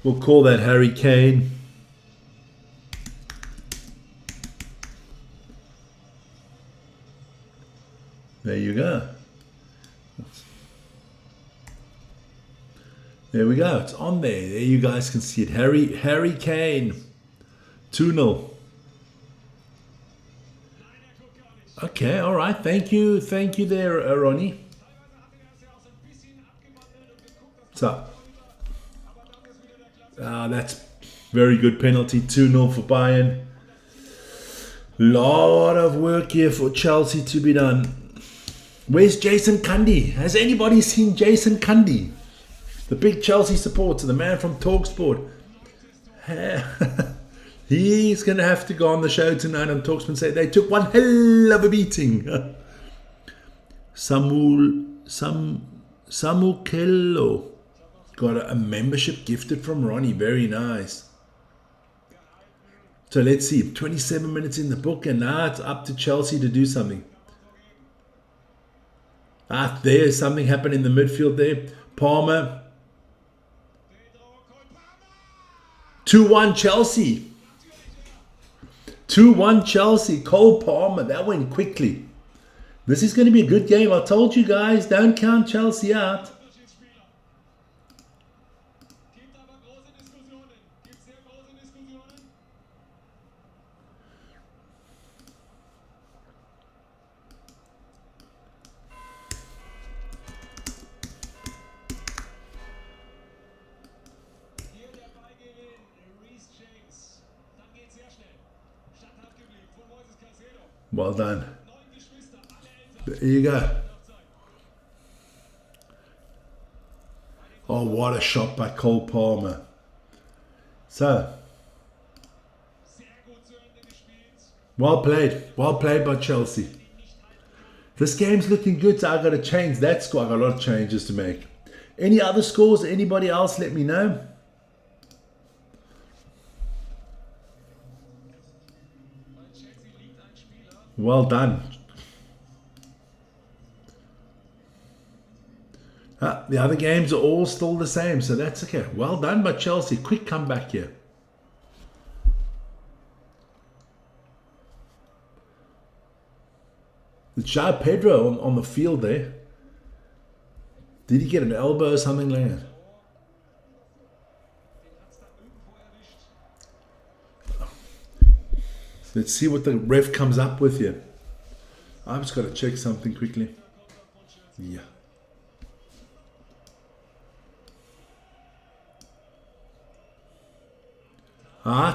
We'll call that Harry Kane. There you go. There we go. It's on there. There you guys can see it. Harry Kane. 2-0. Okay, all right. Thank you there, Ronnie. So, that's very good penalty. 2-0 for Bayern. Lot of work here for Chelsea to be done. Where's Jason Cundy? Has anybody seen Jason Cundy? The big Chelsea supporter, the man from TalkSport. He's going to have to go on the show tonight on TalkSport and say they took one hell of a beating. Samuel Kello got a membership gifted from Ronnie. Very nice. So let's see. 27 minutes in the book and now it's up to Chelsea to do something. There's something happened in the midfield there. Palmer. 2-1 Chelsea. 2-1 Chelsea. Cole Palmer. That went quickly. This is going to be a good game. I told you guys, don't count Chelsea out. Well done. There you go. Oh, what a shot by Cole Palmer. So, well played by Chelsea. This game's looking good, so I've got to change that score. I've got a lot of changes to make. Any other scores? Anybody else? Let me know. Well done. The other games are all still the same, so that's okay. Well done by Chelsea. Quick comeback here. It's João Pedro on the field there. Did he get an elbow or something like that? Let's see what the ref comes up with here. I've just got to check something quickly. Yeah.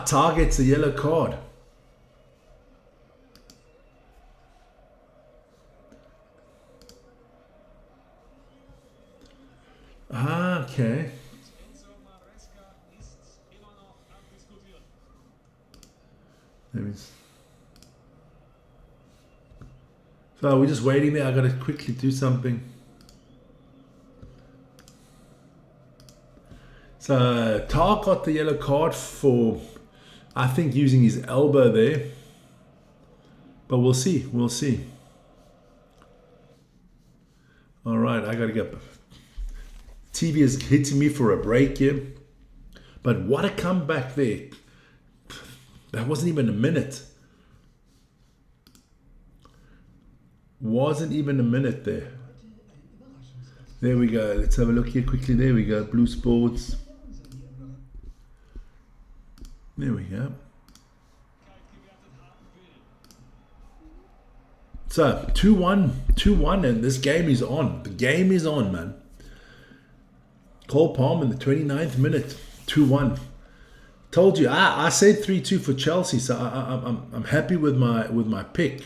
Targets a yellow card. Okay. So we're just waiting there. I got to quickly do something. So Tar got the yellow card for, I think, using his elbow there. But we'll see. We'll see. All right, I got to get. TV is hitting me for a break here. But what a comeback there. That wasn't even a minute. Wasn't even a minute there. There we go. Let's have a look here quickly. There we go. Blue Sports. There we go. So 2-1, 2-1, and this game is on. The game is on, man. Cole Palmer in the 29th minute, 2-1. Told you, I said 3-2 for Chelsea, so I'm happy with my pick.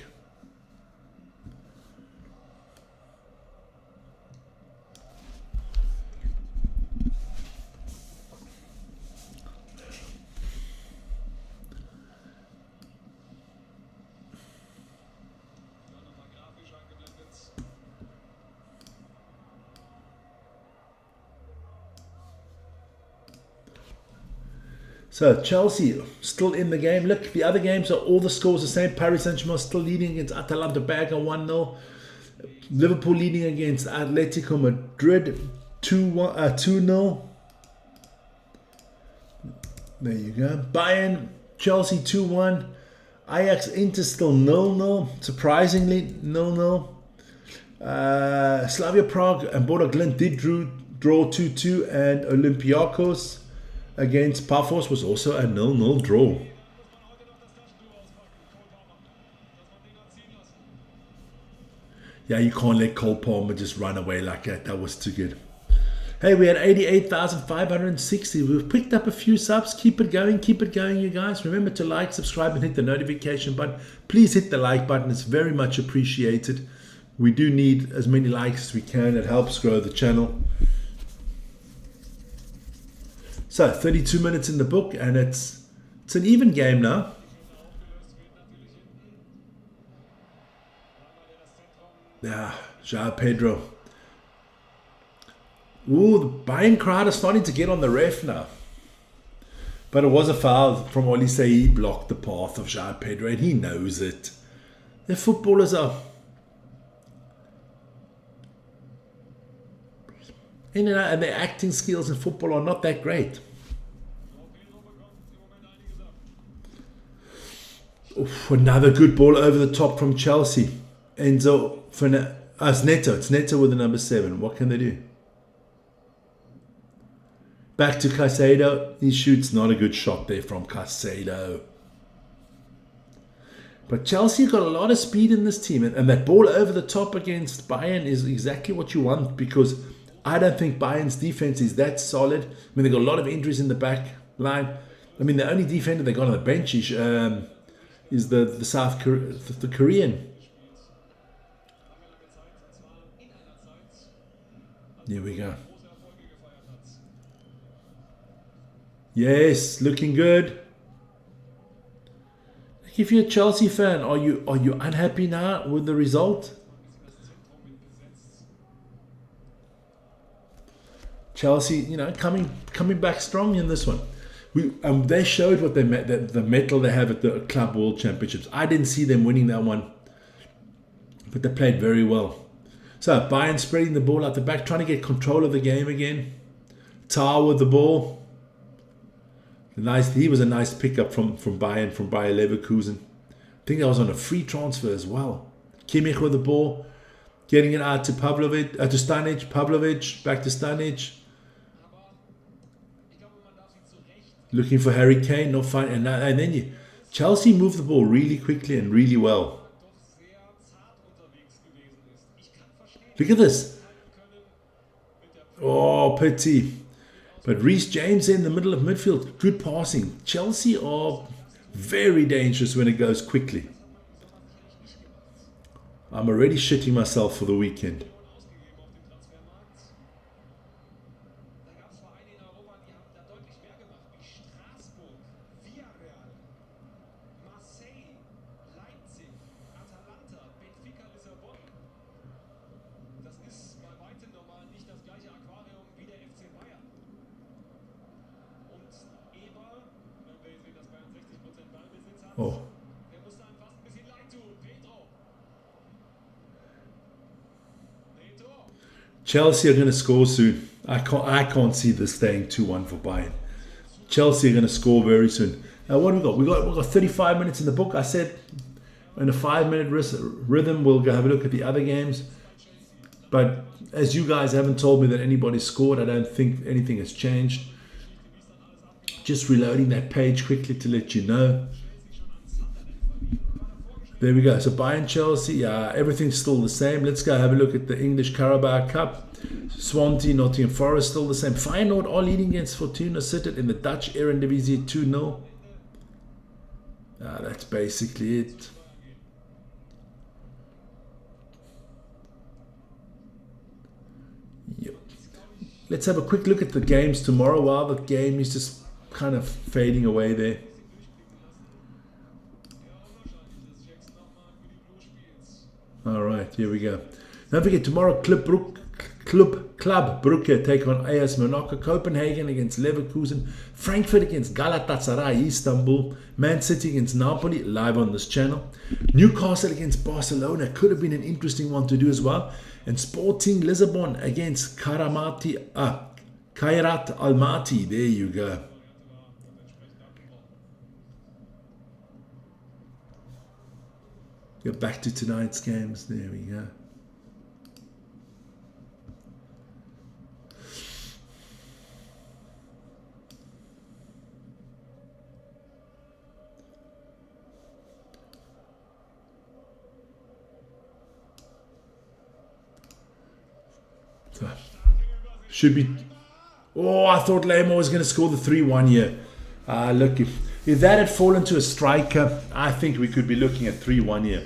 So Chelsea still in the game. Look, the other games are all the scores the same. Paris Saint-Germain still leading against Atalanta Bergamo 1-0. Liverpool leading against Atletico Madrid 2-0. There you go. Bayern, Chelsea 2-1. Ajax Inter still 0-0. Surprisingly 0-0. Slavia Prague and Bodo Glimt did draw 2-2, and Olympiacos against Pafos was also a 0-0 draw. Yeah, you can't let Cole Palmer just run away like that. That was too good. Hey, we had 88,560. We've picked up a few subs. Keep it going, you guys. Remember to like, subscribe, and hit the notification button. Please hit the like button. It's very much appreciated. We do need as many likes as we can. It helps grow the channel. So 32 minutes in the book, and it's an even game now. Yeah, João Pedro. Ooh, the Bayern crowd is starting to get on the ref now. But it was a foul from Olise. He blocked the path of João Pedro, and he knows it. The footballers are in and out, and their acting skills in football are not that great. Oof, another good ball over the top from Chelsea. Enzo, it's Neto. It's Neto with the number 7. What can they do? Back to Caicedo. He shoots. Not a good shot there from Caicedo. But Chelsea got a lot of speed in this team. And that ball over the top against Bayern is exactly what you want, because I don't think Bayern's defense is that solid. I mean, they've got a lot of injuries in the back line. I mean, the only defender they got on the bench is the Korean. Here we go. Yes, looking good. If you're a Chelsea fan, are you unhappy now with the result? Chelsea, coming back strong in this one. They showed what the metal they have at the Club World Championships. I didn't see them winning that one, but they played very well. So Bayern spreading the ball out the back, trying to get control of the game again. Tar with the ball. He was a nice pickup from Bayern, from Bayer Leverkusen. I think that was on a free transfer as well. Kimmich with the ball, getting it out to Pavlovic, to Stanic. Pavlovic back to Stanic. Looking for Harry Kane, not fine. And then Chelsea moved the ball really quickly and really well. Look at this. Oh, pity. But Reece James in the middle of midfield, good passing. Chelsea are very dangerous when it goes quickly. I'm already shitting myself for the weekend. Oh. Chelsea are going to score soon. I can't see this staying 2-1 for Bayern. Chelsea are going to score very soon. What have we got? We've got 35 minutes in the book. I said in a 5-minute rhythm we'll go have a look at the other games. But as you guys haven't told me that anybody scored, I don't think anything has changed. Just reloading that page quickly to let you know. There we go. So Bayern, Chelsea, everything's still the same. Let's go have a look at the English Carabao Cup. Swansea, Nottingham Forest still the same. Feyenoord are leading against Fortuna Sittard in the Dutch Eredivisie 2-0. That's basically it. Yep. Let's have a quick look at the games tomorrow while the game is just kind of fading away there. All right, here we go. Don't forget, tomorrow Club Brugge take on AS Monaco, Copenhagen against Leverkusen, Frankfurt against Galatasaray Istanbul, Man City against Napoli, live on this channel. Newcastle against Barcelona could have been an interesting one to do as well. And Sporting Lisbon against Kairat Almaty. There you go. Go back to tonight's games. There we go. So, should be. Oh, I thought Lamo was going to score the 3-1 here. Look, if that had fallen to a striker, I think we could be looking at 3-1 here.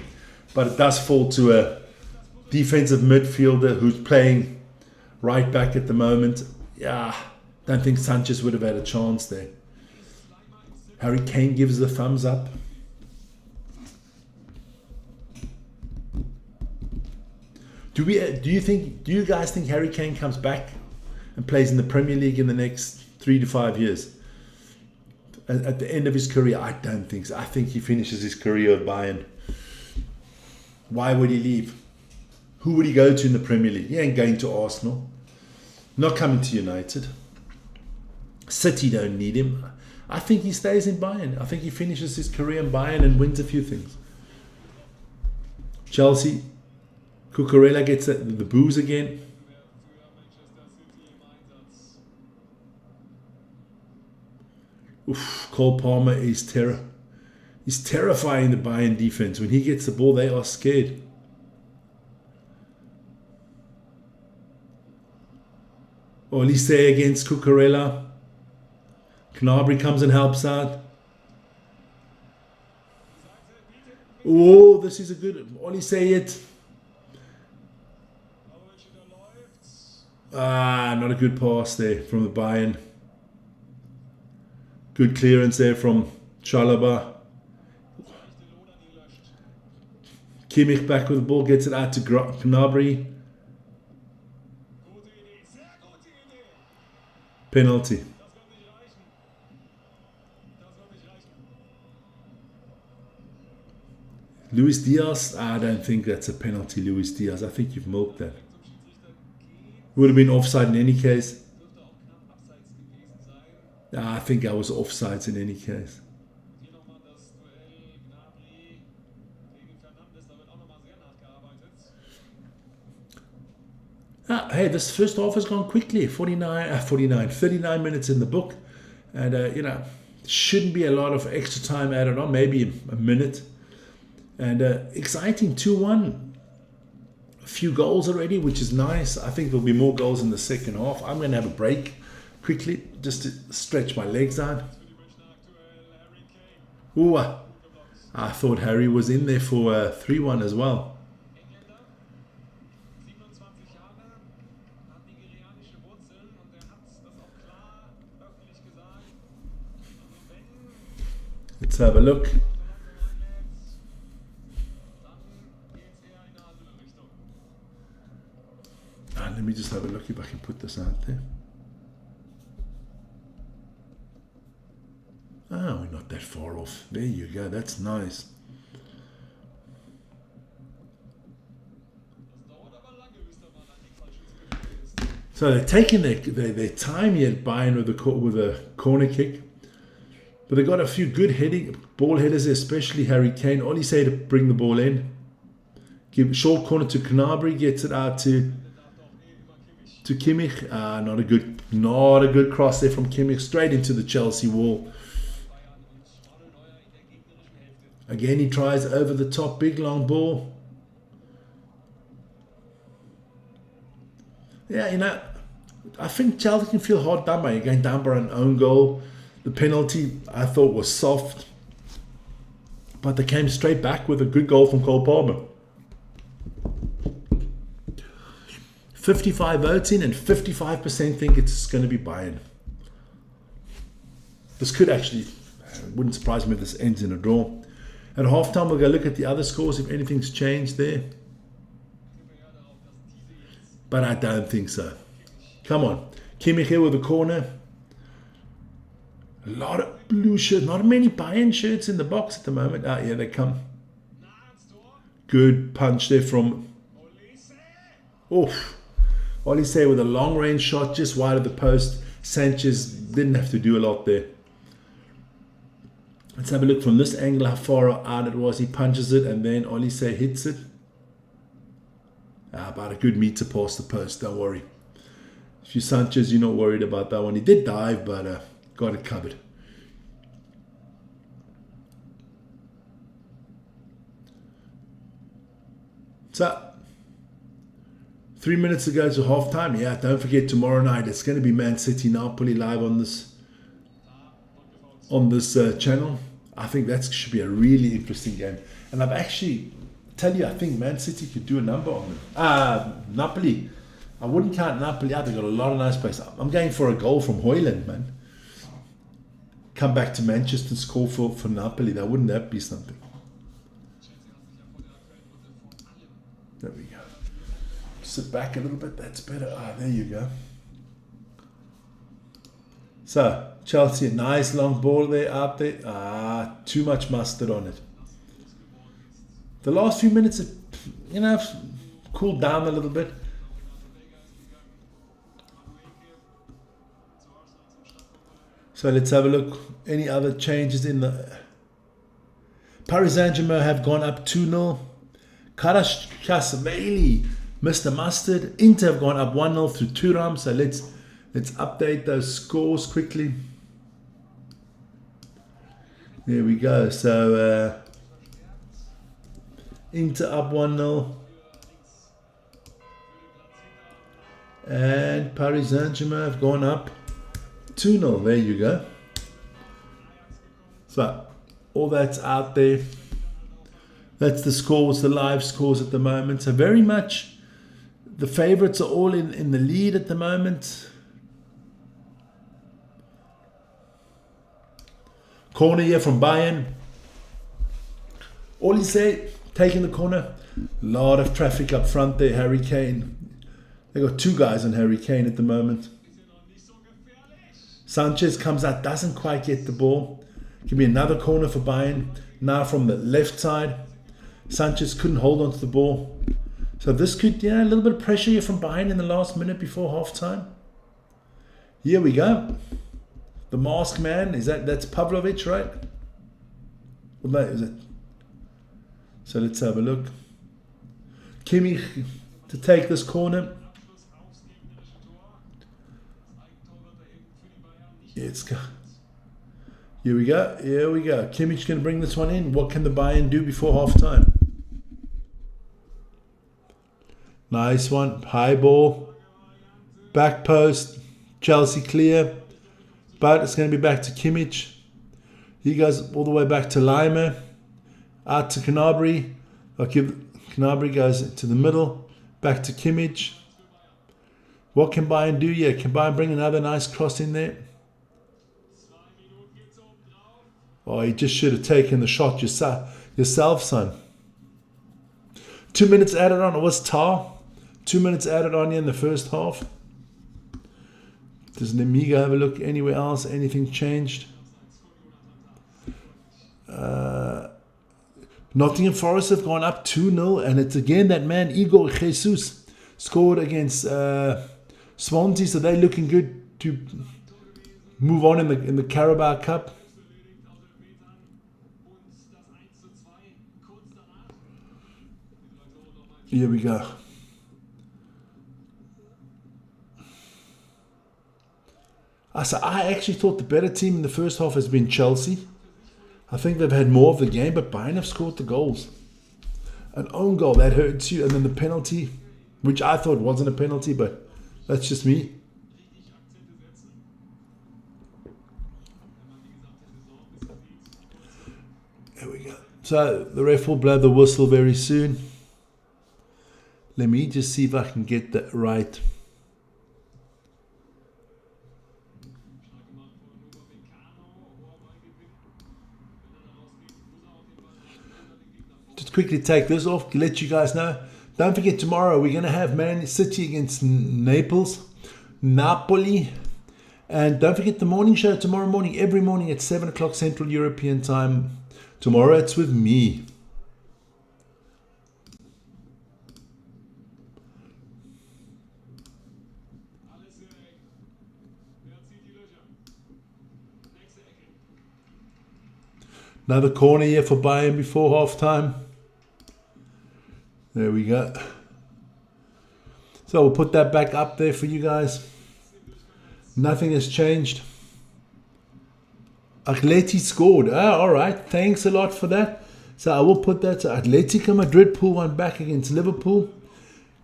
But it does fall to a defensive midfielder who's playing right back at the moment. Don't think Sanchez would have had a chance there. Harry Kane gives the thumbs up. Do you guys think Harry Kane comes back and plays in the Premier League in the next 3 to 5 years? At the end of his career, I don't think so. I think he finishes his career at Bayern. Why would he leave? Who would he go to in the Premier League? He ain't going to Arsenal. Not coming to United. City don't need him. I think he stays in Bayern. I think he finishes his career in Bayern and wins a few things. Chelsea. Cucurella gets the boos again. Cole Palmer is He's terrifying the Bayern defense. When he gets the ball, they are scared. Olise against Cucurella. Gnabry comes and helps out. Oh, this is a good Olise it. Not a good pass there from the Bayern. Good clearance there from Chalaba. Kimmich back with the ball, gets it out to Gnabry. Penalty. Luis Diaz, I don't think that's a penalty, Luis Diaz. I think you've milked that. Would have been offside in any case. I think I was offsides in any case. Hey, this first half has gone quickly. 39 minutes in the book. And, shouldn't be a lot of extra time added on, maybe a minute. And exciting 2-1. A few goals already, which is nice. I think there'll be more goals in the second half. I'm going to have a break quickly just to stretch my legs out. Ooh, I thought Harry was in there for 3-1 as well. Let's have a look. Let me just have a look if I can put this out there. We're not that far off. There you go. That's nice. So they're taking their time here at Bayern with a corner kick. But they got a few good ball headers, especially Harry Kane. All he said to bring the ball in. Give a short corner to Gnabry, gets it out to Kimmich. Not a good cross there from Kimmich, straight into the Chelsea wall. Again, he tries over the top, big long ball. Yeah, I think Chelsea can feel hard done by. You're going down by an own goal. The penalty, I thought, was soft. But they came straight back with a good goal from Cole Palmer. 55 voting and 55% think it's going to be Bayern. This could actually, wouldn't surprise me if this ends in a draw. At halftime, we'll go look at the other scores if anything's changed there. But I don't think so. Come on. Kimmich here with the corner. A lot of blue shirts. Not many Bayern shirts in the box at the moment. Here they come. Good punch there from... Oof. Olise with a long range shot just wide of the post. Sanchez didn't have to do a lot there. Let's have a look from this angle how far out it was. He punches it and then Olise hits it. About a good meter past the post, don't worry. If you're Sanchez, you're not worried about that one. He did dive, but got it covered. So, 3 minutes ago to halftime. Yeah, don't forget tomorrow night it's going to be Man City Napoli live on this channel. I think that should be a really interesting game. And I've actually tell you, I think Man City could do a number on them. Napoli. I wouldn't count Napoli out. They've got a lot of nice players. I'm going for a goal from Højlund, man. Come back to Manchester and score for Napoli. Wouldn't that be something? There we go. Sit back a little bit. That's better. There you go. So, Chelsea, a nice long ball there, out there. Too much mustard on it. The last few minutes, have cooled down a little bit. So let's have a look. Any other changes in the... Paris Saint-Germain have gone up 2-0. Kvaratskhelia, Mr. Mustard. Inter have gone up 1-0 through Thuram. So let's update those scores quickly. There we go. So Inter up 1-0. And Paris Saint-Germain have gone up 2-0. There you go. So all that's out there. That's the scores, the live scores at the moment. So very much the favorites are all in the lead at the moment. Corner here from Bayern. All you say, taking the corner. Lot of traffic up front there, Harry Kane. They got two guys on Harry Kane at the moment. Sanchez comes out, doesn't quite get the ball. Give me another corner for Bayern. Now from the left side. Sanchez couldn't hold on to the ball. So this could, yeah, a little bit of pressure here from Bayern in the last minute before half time. Here we go. The masked man, that's Pavlovic, right? What that is it? So let's have a look. Kimmich to take this corner. Here we go. Here we go. Kimmich going to bring this one in. What can the Bayern do before half time? Nice one. High ball. Back post. Chelsea clear. But it's going to be back to Kimmich. He goes all the way back to Lima. Out to Gnabry. Gnabry goes to the middle. Back to Kimmich. What can Bayern do here? Can Bayern bring another nice cross in there? Oh, you just should have taken the shot yourself, son. 2 minutes added on. It was Tar. 2 minutes added on here in the first half. Does Nemiga have a look anywhere else? Anything changed? Nottingham Forest have gone up 2-0, and it's again that man Igor Jesus scored against Swansea, so they're looking good to move on in the Carabao Cup. Here we go. So I actually thought the better team in the first half has been Chelsea. I think they've had more of the game, but Bayern have scored the goals. An own goal, that hurts you, and then the penalty, which I thought wasn't a penalty, but that's just me. There we go. So the ref will blow the whistle very soon. Let me just see if I can get that right. Just quickly take this off to let you guys know. Don't forget, tomorrow we're going to have Man City against Naples, Napoli. And don't forget the morning show tomorrow morning, every morning at 7 o'clock Central European time. Tomorrow it's with me. Another corner here for Bayern before half time. There we go. So we'll put that back up there for you guys. Nothing has changed. Atleti scored. All right. Thanks a lot for that. So I will put that to Atletico Madrid pull one back against Liverpool.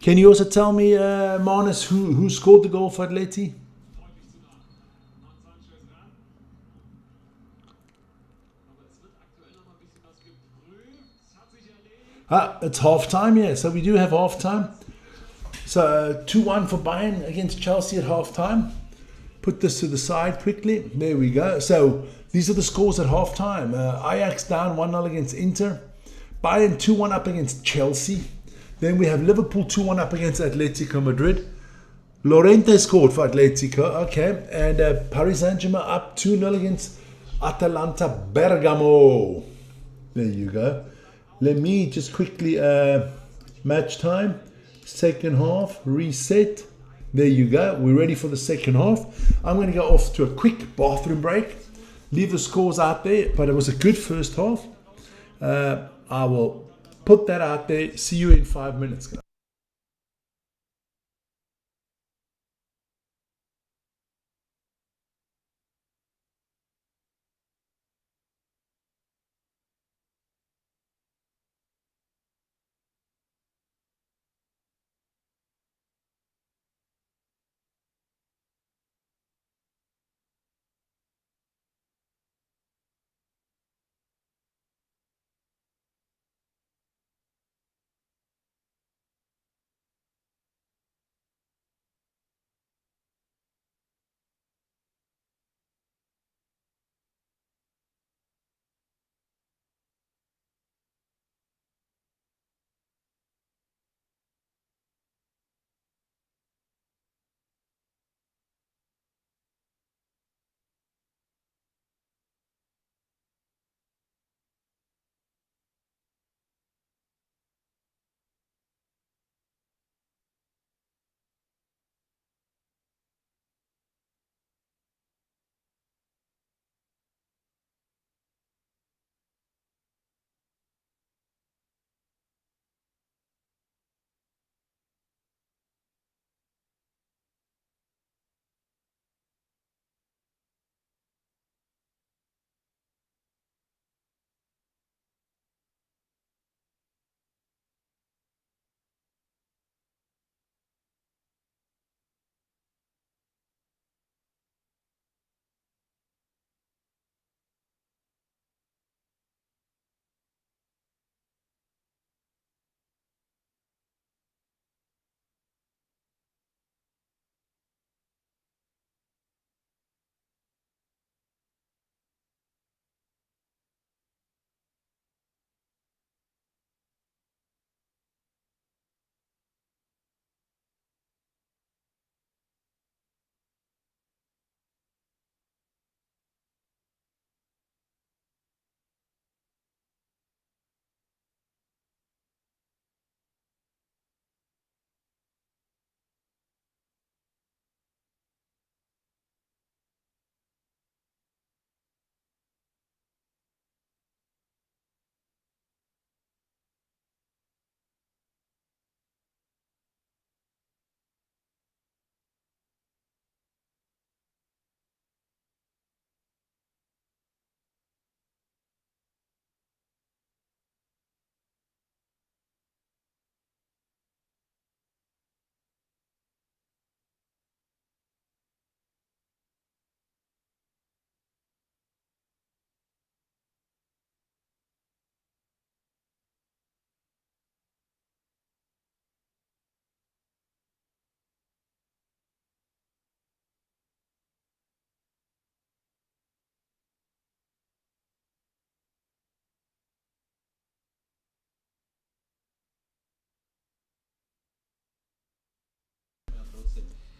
Can you also tell me, Manus, who scored the goal for Atleti? It's half time, yeah. So we do have half time. So 2-1 for Bayern against Chelsea at half time. Put this to the side quickly. There we go. So these are the scores at half time. Ajax down 1-0 against Inter. Bayern 2-1 up against Chelsea. Then we have Liverpool 2-1 up against Atletico Madrid. Llorente scored for Atletico. Okay. And Paris Saint-Germain up 2-0 against Atalanta Bergamo. There you go. Let me just quickly match time. Second half, reset. There you go. We're ready for the second half. I'm going to go off to a quick bathroom break. Leave the scores out there, but it was a good first half. I will put that out there. See you in 5 minutes, guys.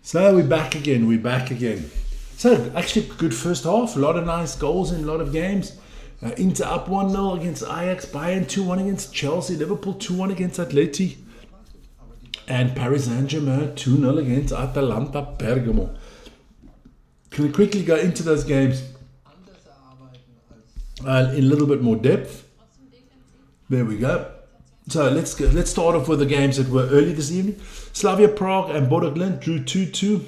So we're back again. We're back again. So actually, good first half. A lot of nice goals in a lot of games. Inter up 1-0 against Ajax. Bayern 2-1 against Chelsea. Liverpool 2-1 against Atleti. And Paris Saint-Germain 2-0 against Atalanta Bergamo. Can we quickly go into those games in a little bit more depth? There we go. So let's start off with the games that were early this evening. Slavia Prague and Bodo Glimt drew 2-2.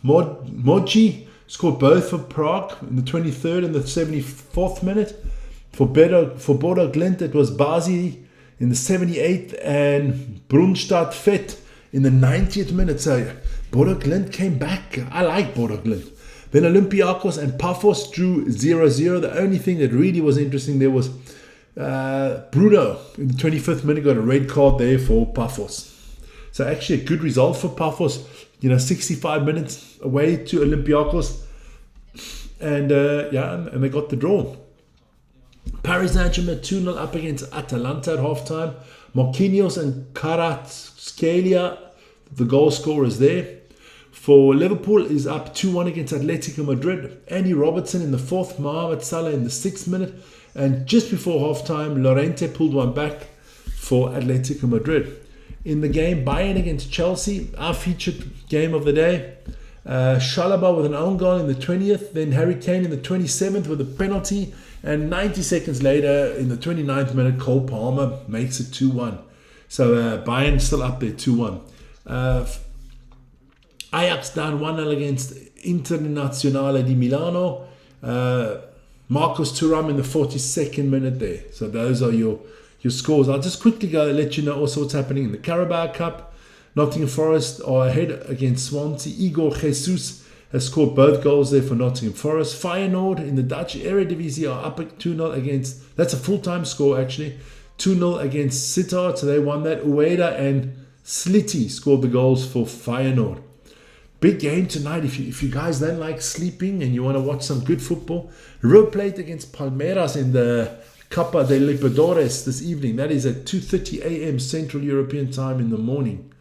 Moji scored both for Prague in the 23rd and the 74th minute. For Bodo Glimt, it was Bazi in the 78th and Brunstadt Fett in the 90th minute. So Bodo Glimt came back. I like Bodo Glimt. Then Olympiacos and Paphos drew 0-0. The only thing that really was interesting there was Bruno in the 25th minute got a red card there for Paphos. So actually a good result for Paphos. 65 minutes away to Olympiacos, and they got the draw. Paris Saint-Germain 2-0 up against Atalanta at halftime. Marquinhos and Kvaratskhelia, the goal scorers there. For Liverpool is up 2-1 against Atletico Madrid. Andy Robertson in the 4th, Mohamed Salah in the 6th minute. And just before halftime, Llorente pulled one back for Atletico Madrid. In the game, Bayern against Chelsea, our featured game of the day. Shalaba with an own goal in the 20th. Then Harry Kane in the 27th with a penalty. And 90 seconds later, in the 29th minute, Cole Palmer makes it 2-1. So Bayern still up there, 2-1. Ajax down 1-0 against Internazionale di Milano. Marcus Thuram in the 42nd minute there. So those are your scores. I'll just quickly go and let you know also what's happening in the Carabao Cup. Nottingham Forest are ahead against Swansea. Igor Jesus has scored both goals there for Nottingham Forest. Feyenoord in the Dutch Eredivisie are up at 2-0 against, that's a full-time score actually, 2-0 against Sittard, so they won that. Ueda and Sliti scored the goals for Feyenoord. Big game tonight. If you guys don't like sleeping and you want to watch some good football, River Plate against Palmeiras in the Copa de Libertadores this evening. That is at 2:30 a.m. Central European Time in the morning.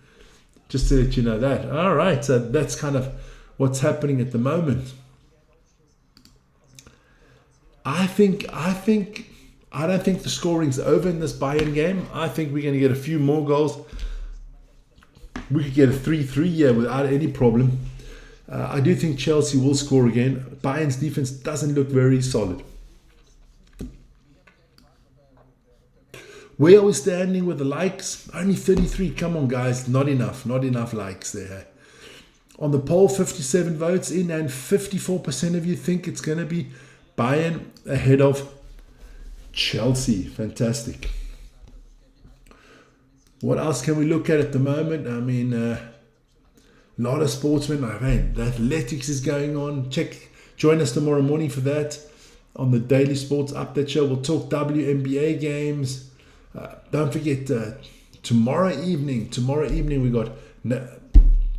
Just to let you know that. All right, so that's kind of what's happening at the moment. I don't think the scoring's over in this Bayern game. I think we're going to get a few more goals. We could get a 3-3 here without any problem. I do think Chelsea will score again. Bayern's defense doesn't look very solid. Where are we standing with the likes? Only 33. Come on, guys. Not enough likes there. On the poll, 57 votes in, and 54% of you think it's going to be Bayern ahead of Chelsea. Fantastic. What else can we look at the moment? I mean, a lot of sportsmen. The athletics is going on. Join us tomorrow morning for that on the Daily Sports Update Show. We'll talk WNBA games. Don't forget, tomorrow evening we got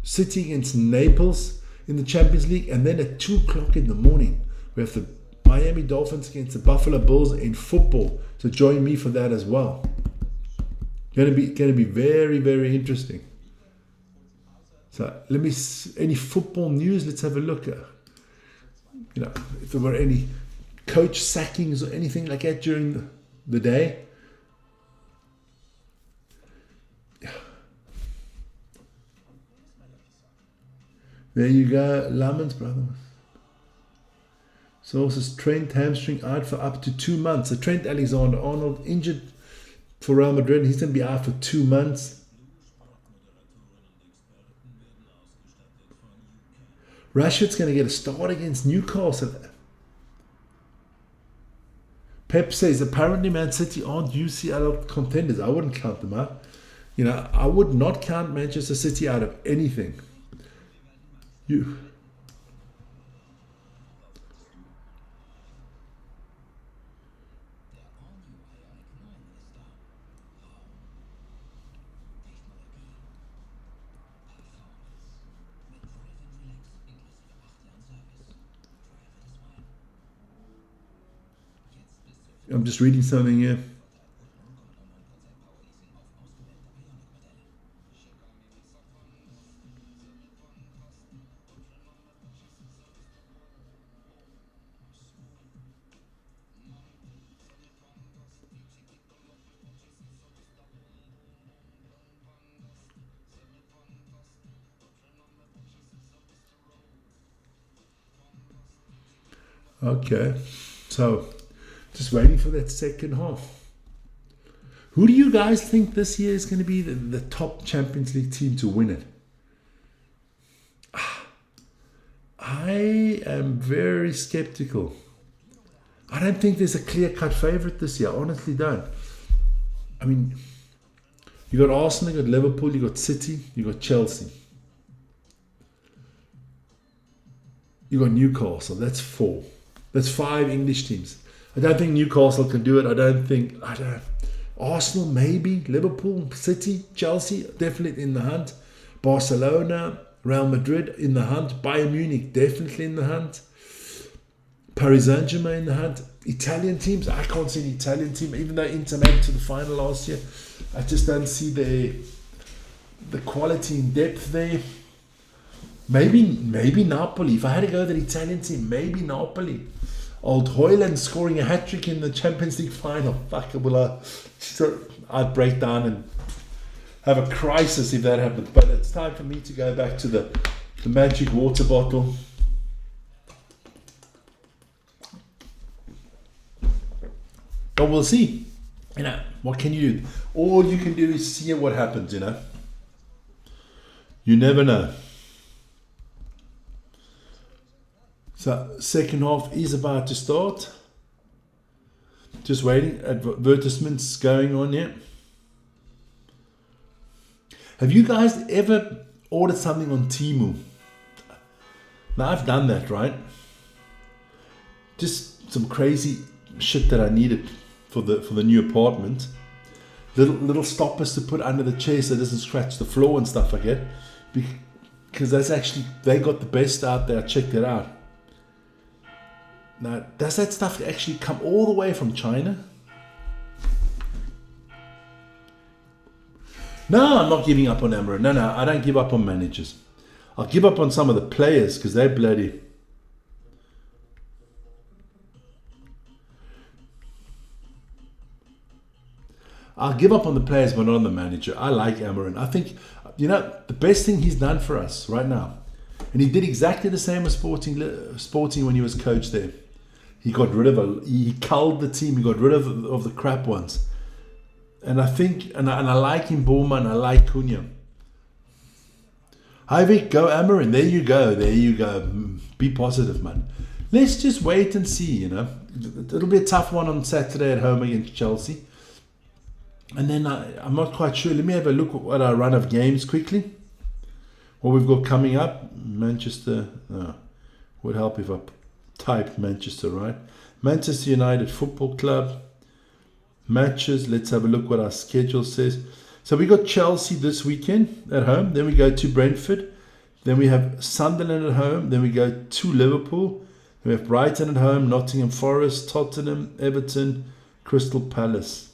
City against Naples in the Champions League, and then at 2 o'clock in the morning we have the Miami Dolphins against the Buffalo Bills in football. So join me for that as well. Going to be very, very interesting. So any football news, let's have a look at, if there were any coach sackings or anything like that during the day. There you go, Lamon's brother. Sources: Trent hamstring out for up to 2 months. So Trent Alexander-Arnold injured for Real Madrid. He's going to be out for 2 months. Rashford's going to get a start against Newcastle. Pep says apparently Man City aren't UCL contenders. I wouldn't count them out. I would not count Manchester City out of anything. I'm just reading something here. Okay. So, just waiting for that second half. Who do you guys think this year is going to be the top Champions League team to win it? I am very skeptical. I don't think there's a clear-cut favourite this year. I honestly don't. I mean, you got Arsenal, you got Liverpool, you got City, you got Chelsea. You got Newcastle. That's 4. That's 5 English teams. I don't think Newcastle can do it. I don't. Arsenal, maybe. Liverpool, City, Chelsea, definitely in the hunt. Barcelona, Real Madrid in the hunt. Bayern Munich, definitely in the hunt. Paris Saint-Germain in the hunt. Italian teams, I can't see an Italian team, even though Inter made it to the final last year. I just don't see the quality and depth there. Maybe Napoli. If I had to go with an Italian team, maybe Napoli. Old Højlund scoring a hat-trick in the Champions League final. Fuck, I'd break down and have a crisis if that happened. But it's time for me to go back to the magic water bottle. But we'll see. You know, what can you do? All you can do is see what happens, you know. You never know. So, second half is about to start. Just waiting. Advertisements going on here. Have you guys ever ordered something on Temu? Now, I've done that, right? Just some crazy shit that I needed for the new apartment. Little stoppers to put under the chair so it doesn't scratch the floor and stuff I get. Because that's actually, they got the best out there. I checked it out. Now, does that stuff actually come all the way from China? No, I'm not giving up on Amarin. No, I don't give up on managers. I'll give up on some of the players because they're bloody... I'll give up on the players, but not on the manager. I like Amarin. I think, you know, the best thing he's done for us right now, and he did exactly the same with Sporting when he was coach there. He got rid of he culled the team. He got rid of the crap ones. And I think, and I like him, Borman. I like Cunha. Hyvik, go Amarin. There you go. Be positive, man. Let's just wait and see, you know. It'll be a tough one on Saturday at home against Chelsea. And then I'm not quite sure. Let me have a look at our run of games quickly. What we've got coming up. Manchester. Would help if I typed Manchester, right? Manchester United Football Club. Matches. Let's have a look what our schedule says. So we got Chelsea this weekend at home. Then we go to Brentford. Then we have Sunderland at home. Then we go to Liverpool. Then we have Brighton at home. Nottingham Forest. Tottenham. Everton. Crystal Palace.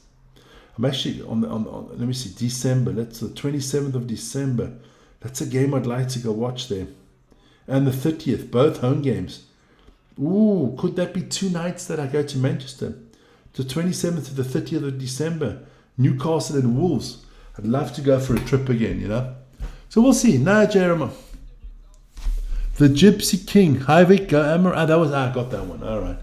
I'm actually on let me see, December. That's the 27th of December. That's a game I'd like to go watch there. And the 30th, both home games. Ooh, could that be 2 nights that I go to Manchester? The 27th to the 30th of December. Newcastle and Wolves. I'd love to go for a trip again, you know. So we'll see. Now, Jeremiah. The Gypsy King. Hyvik, go Amar. I got that one. All right.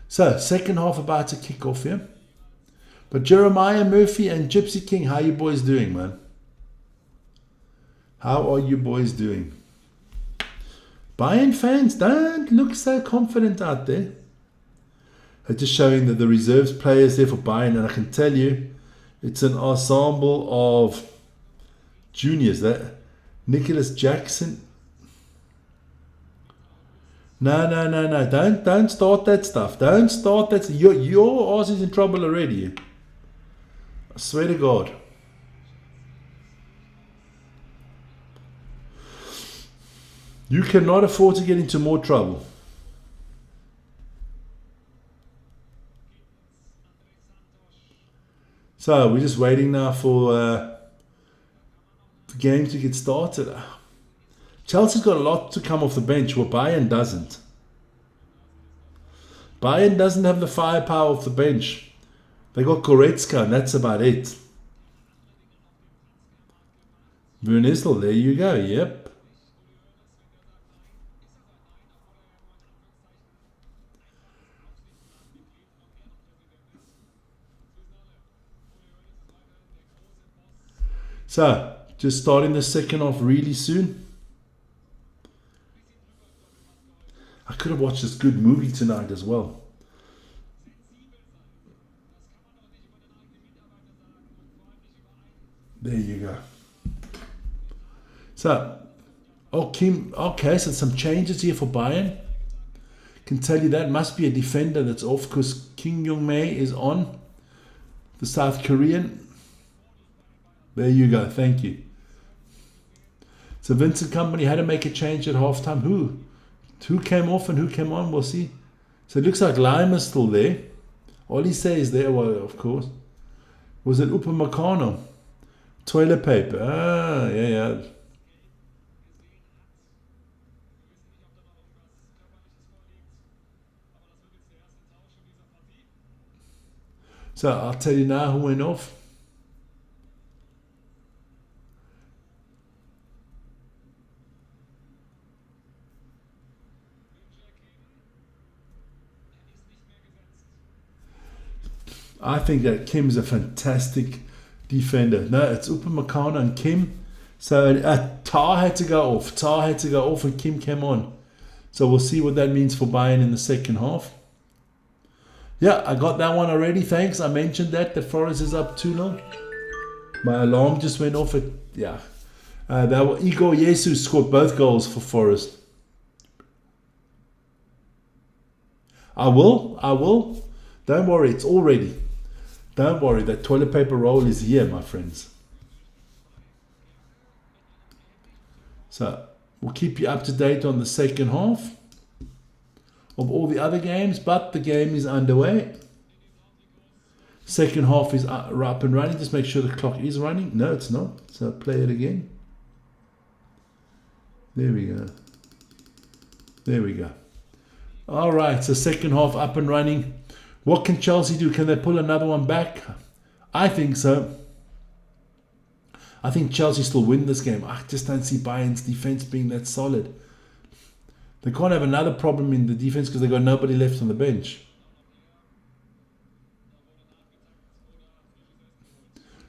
So, second half about to kick off here. But Jeremiah Murphy and Gypsy King, how you boys doing, man? How are you boys doing? Bayern fans, don't look so confident out there. They're just showing that the reserves players there for Bayern, and I can tell you, it's an ensemble of juniors. That Nicholas Jackson. No. Don't start that stuff. Don't start that. Your ass is in trouble already. I swear to God. You cannot afford to get into more trouble. So we're just waiting now for the game to get started. Chelsea's got a lot to come off the bench, where Bayern doesn't. Bayern doesn't have the firepower off the bench. They got Goretzka, and that's about it. Van Nistel, there you go, yep. So, just starting the second half really soon. I could have watched this good movie tonight as well. There you go. So, Kim, okay, so some changes here for Bayern. Can tell you that must be a defender that's off because Kim Young-Mae is on, the South Korean. There you go, thank you. So Vincent Company had to make a change at halftime. Who came off and who came on? We'll see. So it looks like Lima is still there. Olise is there, well, of course. Was it Upamecano? Toilet paper. Ah, yeah. So I'll tell you now who went off. I think that Kim's a fantastic defender. No, it's Upamecano and Kim. So Tar had to go off. Tar had to go off and Kim came on. So we'll see what that means for Bayern in the second half. Yeah, I got that one already. Thanks. I mentioned that Forest is up 2-0. My alarm just went off. Igor Jesus scored both goals for Forest. I will. Don't worry, it's all ready. Don't worry, that toilet paper roll is here, my friends. So, we'll keep you up to date on the second half of all the other games, but the game is underway. Second half is up and running. Just make sure the clock is running. No, it's not. So, play it again. There we go. All right, so second half up and running. What can Chelsea do? Can they pull another one back? I think so. I think Chelsea still win this game. I just don't see Bayern's defense being that solid. They can't have another problem in the defense because they've got nobody left on the bench.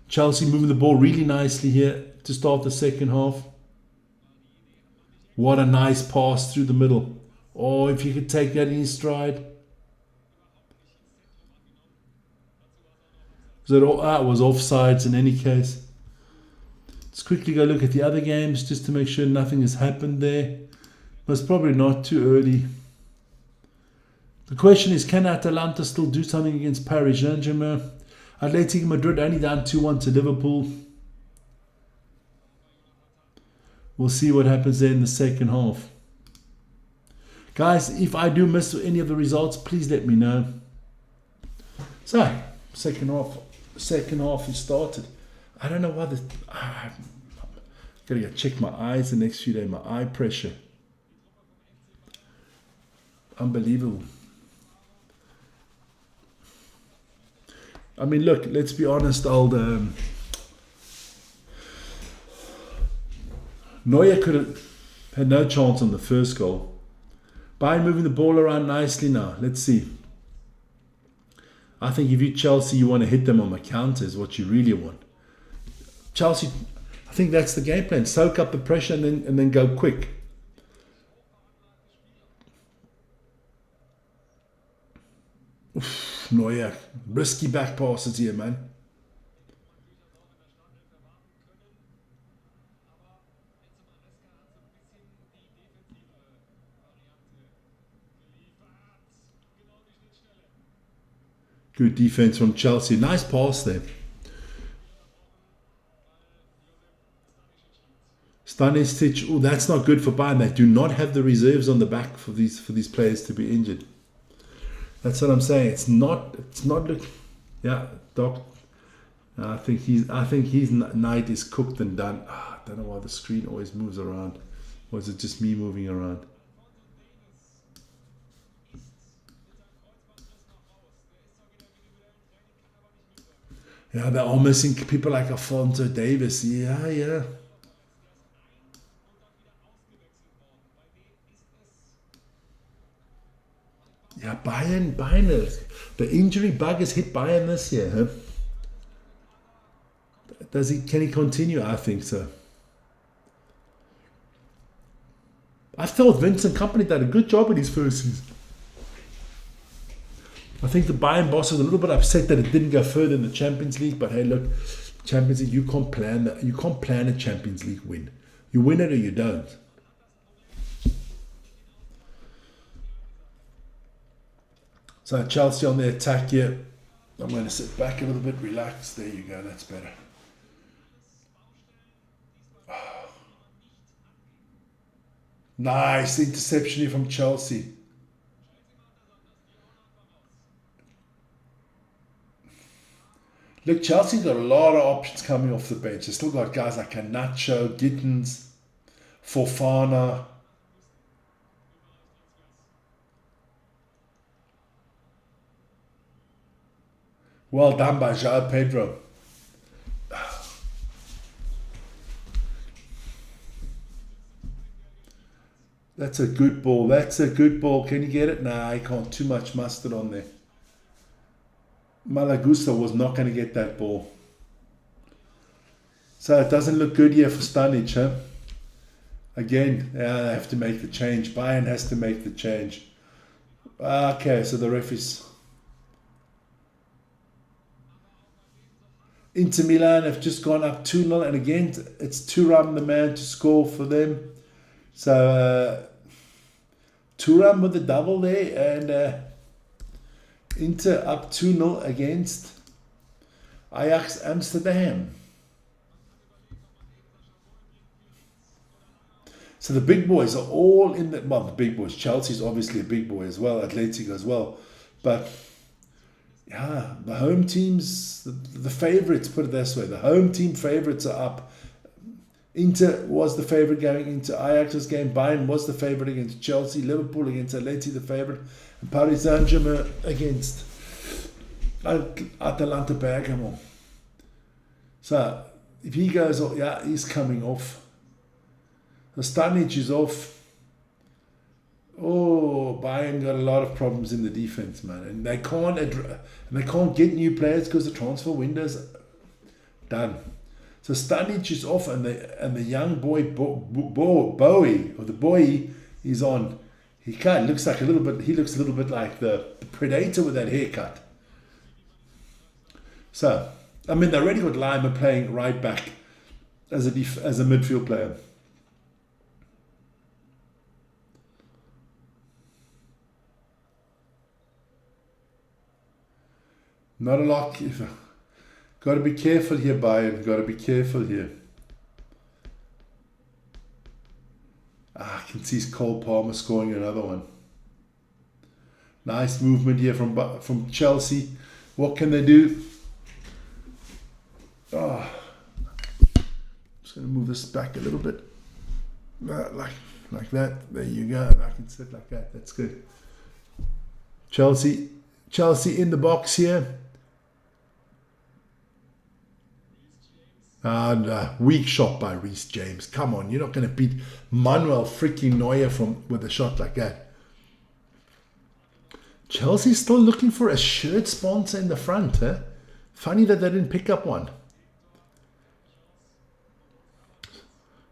Chelsea moving the ball really nicely here to start the second half. What a nice pass through the middle. Oh, if you could take that in his stride. That was offsides in any case. Let's quickly go look at the other games just to make sure nothing has happened there. But it's probably not too early. The question is, can Atalanta still do something against Paris Saint-Germain? Atletico Madrid only down 2-1 to Liverpool. We'll see what happens there in the second half. Guys, if I do miss any of the results, please let me know. So, second half is started. I don't know why gotta go check my eyes the next few days. My eye pressure. Unbelievable. I mean, look, let's be honest, Neuer could have had no chance on the first goal. Bayern moving the ball around nicely now. Let's see. I think if you're Chelsea, you want to hit them on the counter is what you really want. Chelsea, I think that's the game plan. Soak up the pressure and then go quick. Oof, Neuer. Risky back passes here, man. Good defense from Chelsea. Nice pass there. Stanisic. Oh, that's not good for Bayern. They do not have the reserves on the back for these players to be injured. That's what I'm saying. It's not look. Yeah, Doc. I think his night is cooked and done. I don't know why the screen always moves around. Or is it just me moving around? Yeah, they're all missing people like Alphonso Davies. Yeah. Yeah, Bayern. The injury bug has hit Bayern this year. Huh? Can he continue? I think so. I thought Vincent Kompany did a good job in his first season. I think the Bayern boss is a little bit upset that it didn't go further in the Champions League. But hey, look, Champions League, you can't plan that. You can't plan a Champions League win. You win it or you don't. So Chelsea on the attack here. I'm going to sit back a little bit, relax. There you go. That's better. Nice interception here from Chelsea. Look, Chelsea's got a lot of options coming off the bench. They've still got guys like Garnacho, Gittins, Fofana. Well done by João Pedro. That's a good ball. That's a good ball. Can you get it? Nah, I can't. Too much mustard on there. Malagusta was not going to get that ball. So it doesn't look good here for Stanic, huh? Again, they have to make the change. Bayern has to make the change. Okay, so the ref is... Inter Milan have just gone up 2-0, and again, it's Thuram the man to score for them. So, Thuram with the double there, and Inter up 2-0 against Ajax Amsterdam. So the big boys are all in the... Well, the big boys. Chelsea's obviously a big boy as well, Atletico as well. But... yeah, the home teams, the favourites, put it this way, the home team favourites are up. Inter was the favourite going into Ajax's game. Bayern was the favourite against Chelsea. Liverpool against Atleti, the favourite. And Paris Saint-Germain against Atalanta Bergamo. So, if he goes off, yeah, he's coming off. The Stanic is off. Oh, Bayern got a lot of problems in the defense, man, and they can't get new players because the transfer window's done. So Stanic is off, and the young boy Bowie is on. He looks a little bit like the Predator with that haircut. So I mean, they already got Lima playing right back as a midfield player. Not a lot. Got to be careful here, Bayern. Got to be careful here. I can see Cole Palmer scoring another one. Nice movement here from Chelsea. What can they do? Oh. Just going to move this back a little bit. Like that. There you go. I can sit like that. That's good. Chelsea in the box here. And weak shot by Reece James. Come on, you're not going to beat Manuel freaking Neuer with a shot like that. Chelsea's still looking for a shirt sponsor in the front. Huh? Funny that they didn't pick up one.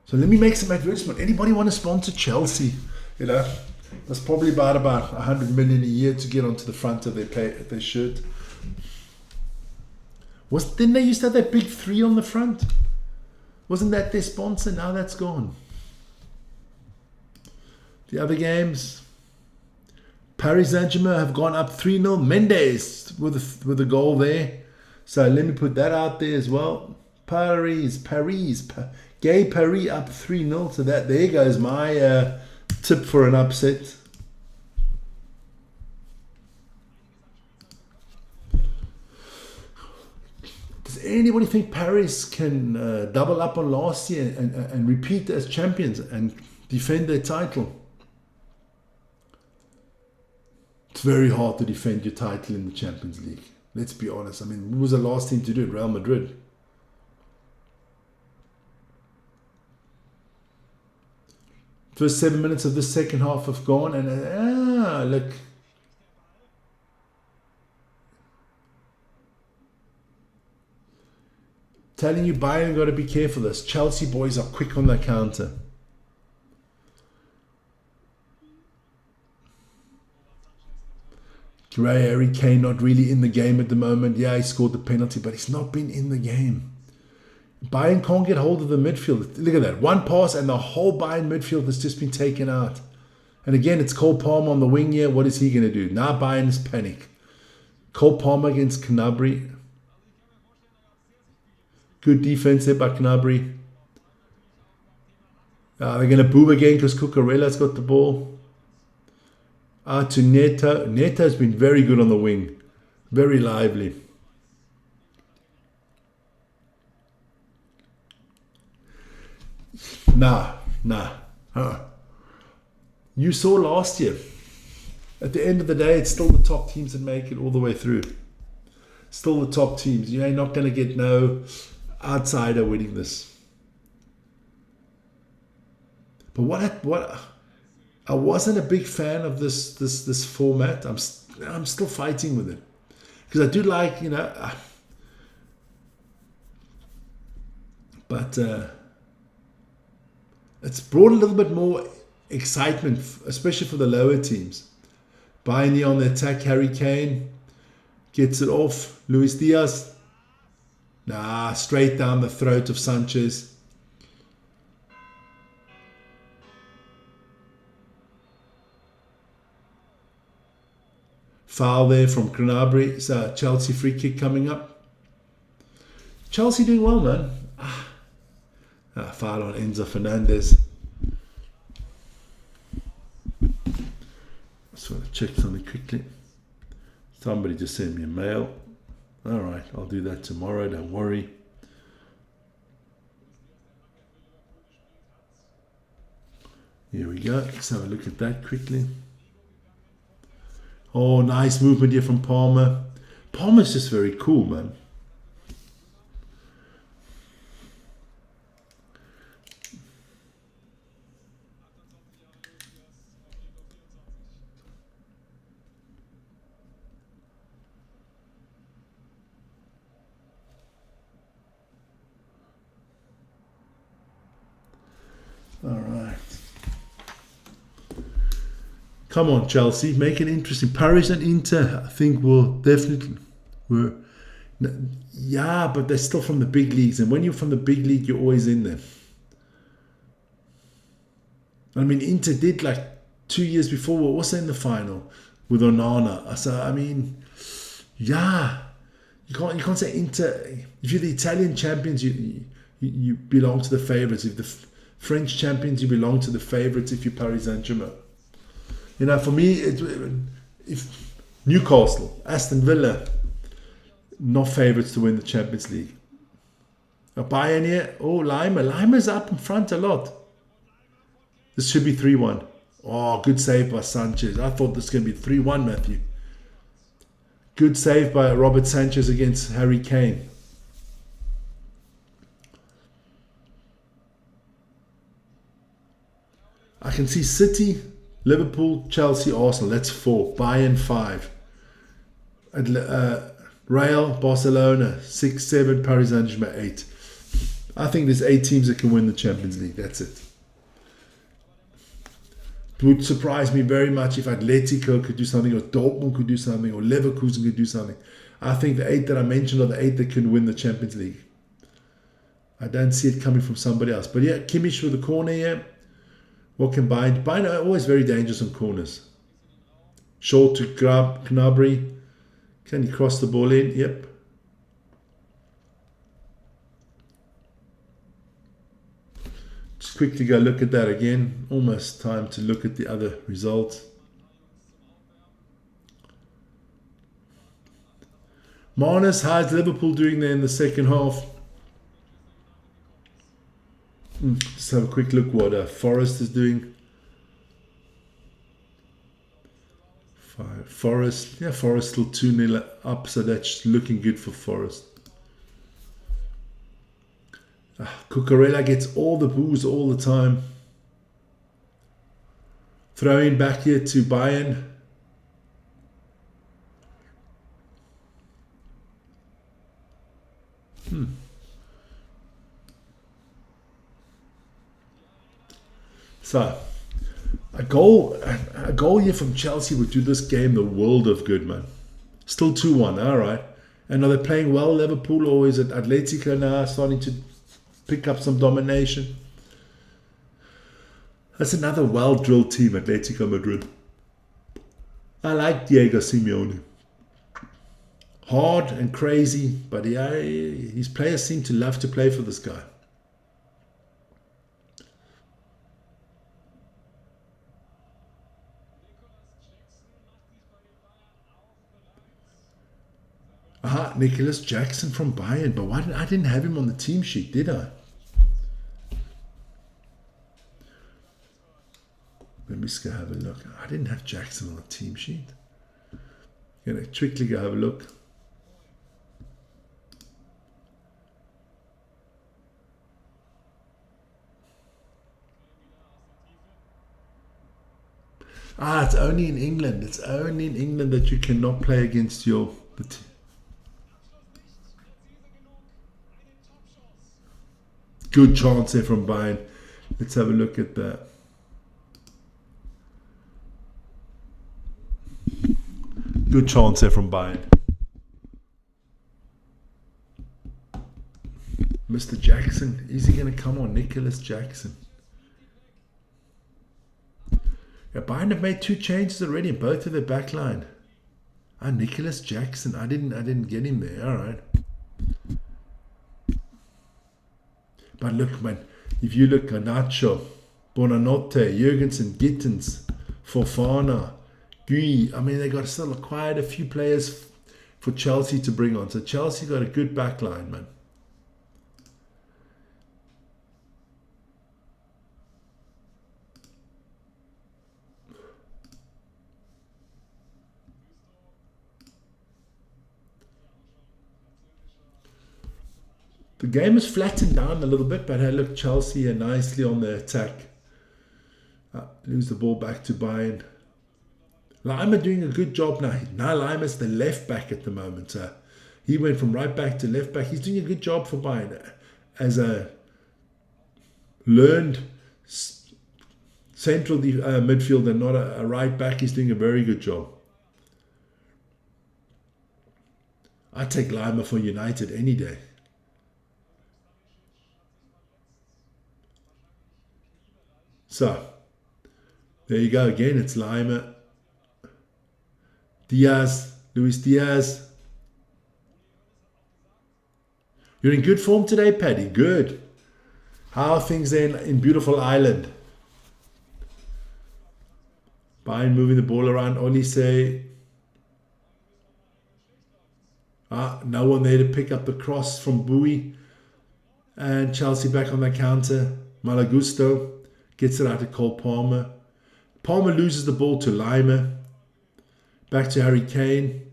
So let me make some advertisement. Anybody want to sponsor Chelsea? You know, that's probably about 100 million a year to get onto the front of their shirt. Didn't they used to have that big 3 on the front? Wasn't that their sponsor? Now that's gone. The other games, Paris Saint-Germain have gone up 3-0. Mendes with a goal there. So let me put that out there as well. Paris, Gay Paris up 3-0. So there goes my tip for an upset. Does anybody think Paris can double up on last year and repeat as champions and defend their title? It's very hard to defend your title in the Champions League. Let's be honest. I mean, who was the last team to do it? Real Madrid. First 7 minutes of the second half have gone, and look. Telling you, Bayern got to be careful. This Chelsea boys are quick on the counter. Harry Kane not really in the game at the moment. Yeah, he scored the penalty, but he's not been in the game. Bayern can't get hold of the midfield. Look at that. One pass and the whole Bayern midfield has just been taken out. And again, it's Cole Palmer on the wing here. What is he going to do? Now Bayern's panic. Cole Palmer against Gnabry. Good defense there by Gnabry. They're going to boom again because Cucurella's got the ball. To Neto. Neto's been very good on the wing. Very lively. Nah. You saw last year. At the end of the day, it's still the top teams that make it all the way through. Still the top teams. You ain't not going to get no outsider winning this. But what I wasn't a big fan of this format. I'm still fighting with it because I do like, you know, but it's brought a little bit more excitement, especially for the lower teams. Bayern on the attack. Harry Kane gets it off. Luis Diaz. Straight down the throat of Sanchez. Foul there from Gnabry. It's a Chelsea free kick coming up. Chelsea doing well, man. Foul on Enzo Fernandez. Just want to check something quickly. Somebody just sent me a mail. All right, I'll do that tomorrow. Don't worry. Here we go. Let's have a look at that quickly. Oh, nice movement here from Palmer. Palmer's just very cool, man. All right. Come on, Chelsea, make it interesting. Paris and Inter, I think, will definitely. Yeah, but they're still from the big leagues, and when you're from the big league, you're always in there. I mean, Inter did like 2 years before, what was in the final with Onana. So I mean, yeah, you can't say Inter. If you're the Italian champions, you belong to the favourites. If the French champions, you belong to the favourites. If you're Paris Saint-Germain. You know, for me, if Newcastle, Aston Villa, not favourites to win the Champions League. Bayern here, Lima's up in front a lot. This should be 3-1. Oh, good save by Sanchez. I thought this was going to be 3-1, Matthew. Good save by Robert Sanchez against Harry Kane. I can see City, Liverpool, Chelsea, Arsenal. That's 4. Bayern 5. Real, Barcelona 6, 7. Paris Saint-Germain 8. I think there's 8 teams that can win the Champions League. That's it. It would surprise me very much if Atletico could do something, or Dortmund could do something, or Leverkusen could do something. I think the 8 that I mentioned are the 8 that can win the Champions League. I don't see it coming from somebody else. But yeah, Kimmich with the corner here. What can Bayern? Bayern are always very dangerous on corners. Short to Gnabry. Can he cross the ball in? Yep. Just quickly go look at that again. Almost time to look at the other results. Marnus, how's Liverpool doing there in the second half? Just have a quick look what Forest is doing. Forest, yeah, Forest still 2-0 up, so that's looking good for Forest. Cucurella gets all the boos all the time. Throwing back here to Bayern. So, a goal here from Chelsea would do this game the world of good, man. Still 2-1, all right. And are they playing well, Liverpool, or is it Atletico now starting to pick up some domination? That's another well-drilled team, Atletico Madrid. I like Diego Simeone. Hard and crazy, but his players seem to love to play for this guy. Nicholas Jackson from Bayern, but I didn't have him on the team sheet, did I? Let me just go have a look. I didn't have Jackson on the team sheet. Gonna quickly go have a look. It's only in England. It's only in England that you cannot play against the team. Good chance there from Bayern. Let's have a look at that. Good chance there from Bayern. Mr. Jackson. Is he going to come on? Nicholas Jackson. Yeah, Bayern have made 2 changes already in both of their back line. Nicholas Jackson. I didn't get him there. All right. But look, man, if you look at Nacho, Bonanotte, Jurgensen, Gittens, Fofana, Gui, I mean, they got still quite a few players for Chelsea to bring on. So Chelsea got a good back line, man. The game has flattened down a little bit, but hey, look, Chelsea are nicely on the attack. Lose the ball back to Bayern. Lima doing a good job now. Now Lima's the left back at the moment. He went from right back to left back. He's doing a good job for Bayern. As a learned central midfielder, not a right back, he's doing a very good job. I take Lima for United any day. So, there you go again. It's Lima. Luis Diaz. You're in good form today, Paddy. Good. How are things then in beautiful Ireland? Bayern moving the ball around. Olise. No one there to pick up the cross from Bowie. And Chelsea back on the counter. Malagusto gets it out to Cole Palmer. Palmer loses the ball to Lima. Back to Harry Kane.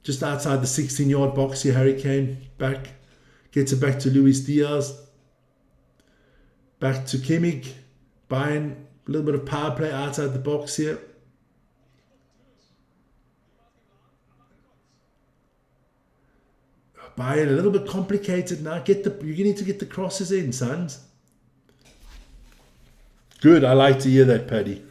Just outside the 16-yard box here, Harry Kane. Back. Gets it back to Luis Diaz. Back to Kimmich. Bayern, a little bit of power play outside the box here. Bayern, a little bit complicated now. You need to get the crosses in, sons. Good, I like to hear that, Paddy.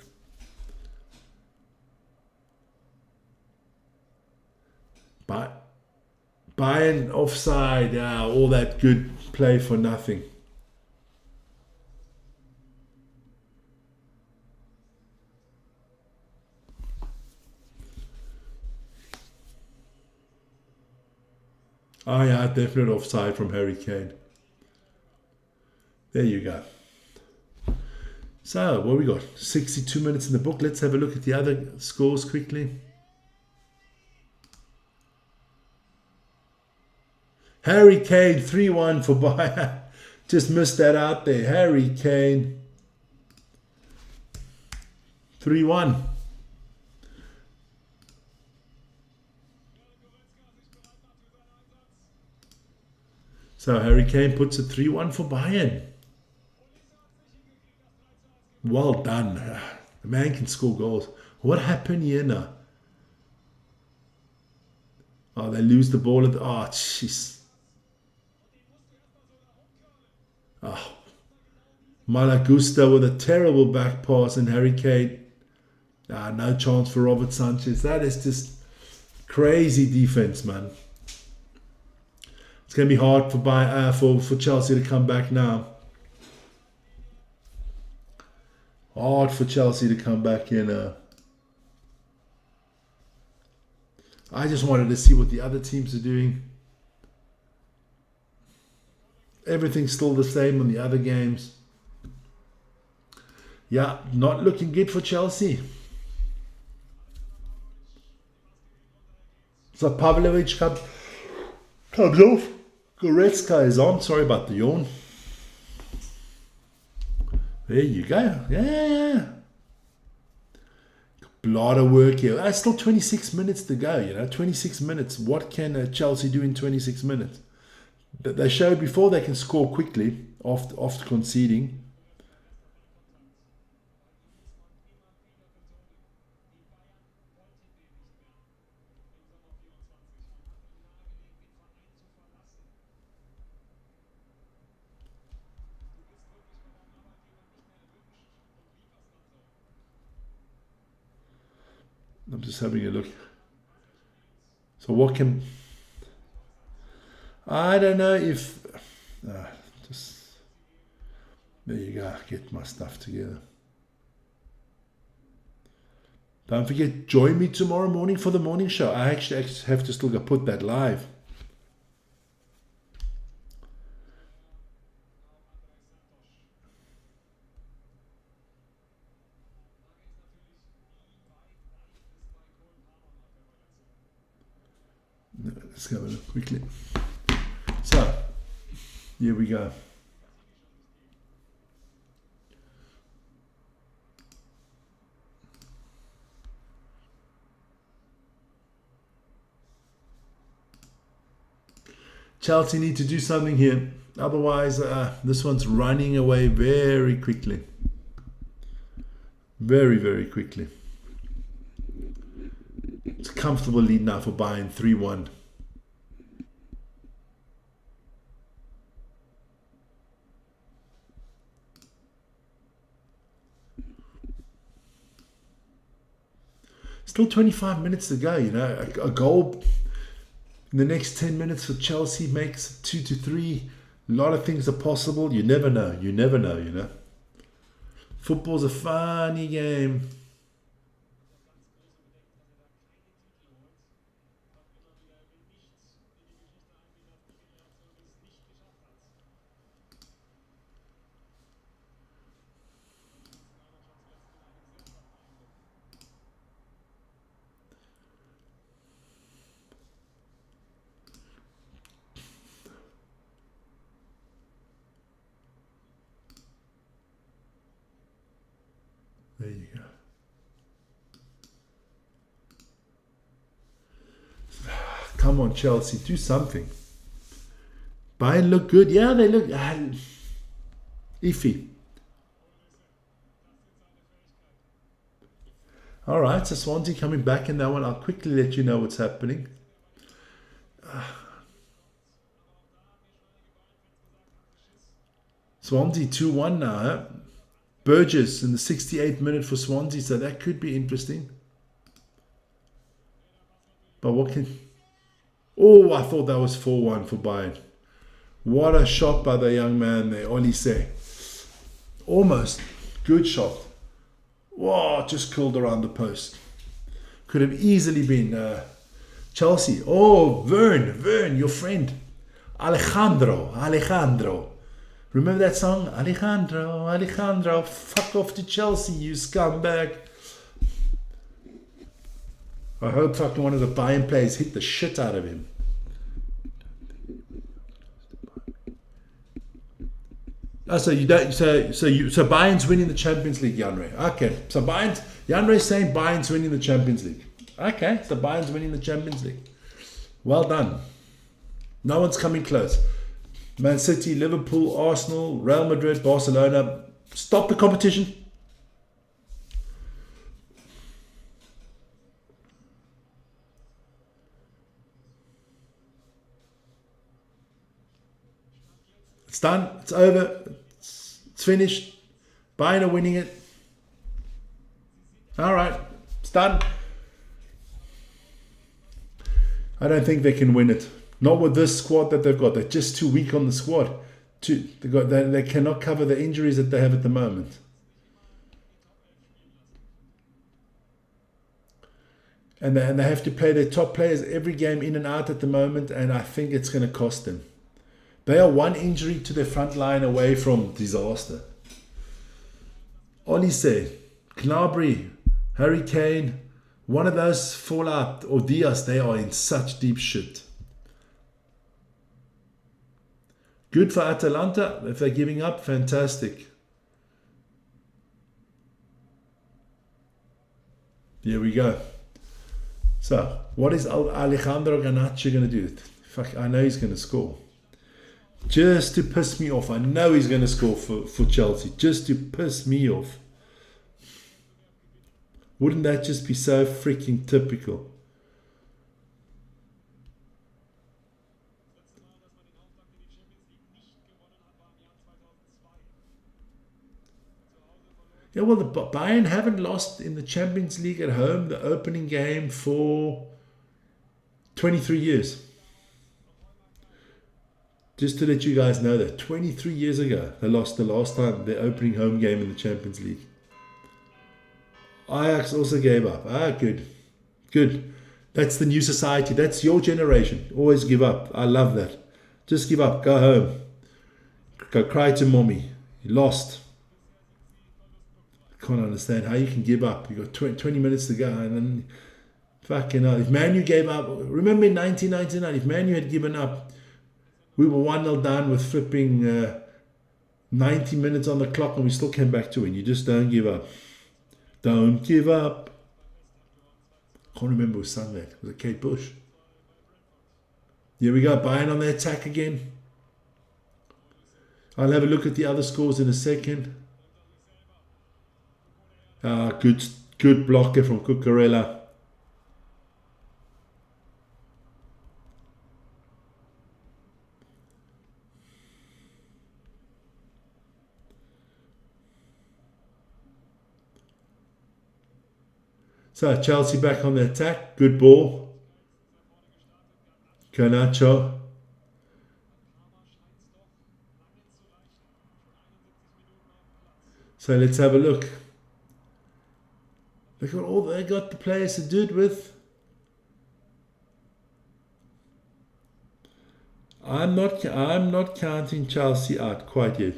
Bayern offside, all that good play for nothing. Yeah, definite offside from Harry Kane. There you go. So, what we got? 62 minutes in the book. Let's have a look at the other scores quickly. Harry Kane, 3-1 for Bayern. Just missed that out there. Harry Kane, 3-1. So Harry Kane puts it 3-1 for Bayern. Well done. The man can score goals. What happened here now? Oh, they lose the ball. Oh, jeez. Oh. Malagusta with a terrible back pass, and Harry Kane. No chance for Robert Sanchez. That is just crazy defense, man. It's going to be hard for Chelsea to come back now. Hard for Chelsea to come back in. I just wanted to see what the other teams are doing. Everything's still the same on the other games. Yeah, not looking good for Chelsea. So Pavlovic comes off. Goretzka is on. Sorry about the yawn. There you go. Yeah. A lot of work here. Still 26 minutes to go, 26 minutes. What can Chelsea do in 26 minutes? They showed before they can score quickly after conceding. I'm just having a look. So what can... I don't know if... just... There you go. Get my stuff together. Don't forget, join me tomorrow morning for the morning show. I actually have to still go put that live. Let's have a look quickly. So, here we go. Chelsea need to do something here. Otherwise, this one's running away very quickly. Very, very quickly. It's a comfortable lead now for Bayern, 3-1. Still 25 minutes to go, A goal in the next 10 minutes for Chelsea makes 2-3. A lot of things are possible. You never know. Football's a funny game. There you go. Come on, Chelsea, do something. Bayern look good. Yeah, they look iffy. All right, so Swansea coming back in that one. I'll quickly let you know what's happening. Swansea 2-1 now, huh? Burgess in the 68th minute for Swansea, so that could be interesting. But what can... Oh, I thought that was 4-1 for Bayern. What a shot by the young man there, Olise. Almost. Good shot. Whoa, just curled around the post. Could have easily been Chelsea. Oh, Vern, your friend. Alejandro. Remember that song? Alejandro, fuck off to Chelsea, you scumbag. I hope fucking one of the Bayern players hit the shit out of him. Oh, so Bayern's winning the Champions League, Janre. Okay, so Janre's saying Bayern's winning the Champions League. Okay, so Bayern's winning the Champions League. Well done. No one's coming close. Man City, Liverpool, Arsenal, Real Madrid, Barcelona. Stop the competition. It's done. It's over. It's finished. Bayern are winning it. All right, it's done. I don't think they can win it. Not with this squad that they've got. They're just too weak on the squad. They cannot cover the injuries that they have at the moment. And they have to play their top players every game in and out at the moment, and I think it's going to cost them. They are one injury to their front line away from disaster. Olise, Gnabry, Harry Kane, one of those fall out, or Diaz, they are in such deep shit. Good for Atalanta. If they're giving up, fantastic. Here we go. So, what is Alejandro Garnacho going to do? Fuck, I know he's going to score. Just to piss me off. I know he's going to score for Chelsea. Just to piss me off. Wouldn't that just be so freaking typical? Yeah, well, the Bayern haven't lost in the Champions League at home, the opening game, for 23 years. Just to let you guys know that 23 years ago, they lost the last time their opening home game in the Champions League. Ajax also gave up. Good. Good. That's the new society. That's your generation. Always give up. I love that. Just give up. Go home. Go cry to mommy. You lost. Can't understand how you can give up. You got 20 minutes to go, and then fucking hell. If Man U gave up, remember in 1999, if Man U had given up, we were 1-0 down with flipping 90 minutes on the clock, and we still came back to win. You just don't give up. Don't give up. I can't remember who sang that. Was it Kate Bush? Here we go. Bayern on the attack again. I'll have a look at the other scores in a second. Good blocker from Cucurella. So Chelsea back on the attack. Good ball. Garnacho. So let's have a look. They got the players to do it with. I'm not counting Chelsea out quite yet.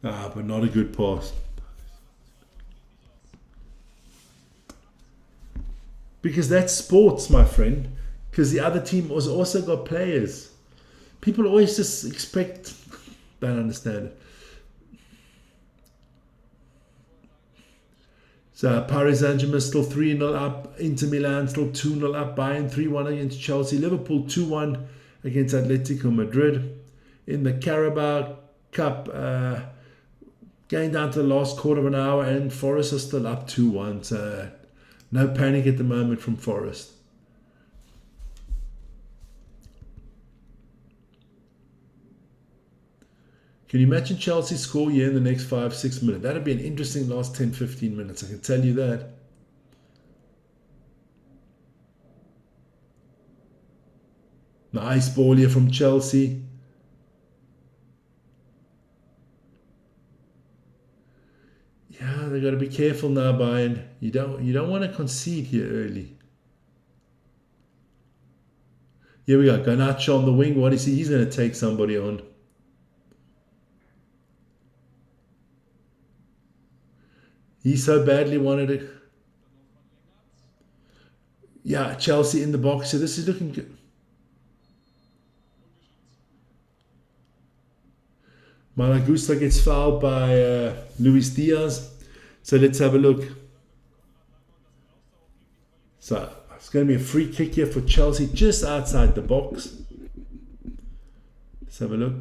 But not a good pass. Because that's sports, my friend. Because the other team has also got players. People always just expect... Don't understand it. So Paris Saint-Germain still 3-0 up. Inter Milan still 2-0 up. Bayern 3-1 against Chelsea. Liverpool 2-1 against Atletico Madrid. In the Carabao Cup, going down to the last quarter of an hour, and Forest are still up 2-1. So no panic at the moment from Forest. Can you imagine Chelsea score here in the next 5-6 minutes? That would be an interesting last 10-15 minutes, I can tell you that. Nice ball here from Chelsea. Yeah, they've got to be careful now, Bayern. You don't want to concede here early. Here we go. Garnacho on the wing. What is he? He's going to take somebody on. He so badly wanted it. Yeah, Chelsea in the box. So this is looking good. Malagusta gets fouled by Luis Diaz. So let's have a look. So it's going to be a free kick here for Chelsea just outside the box. Let's have a look.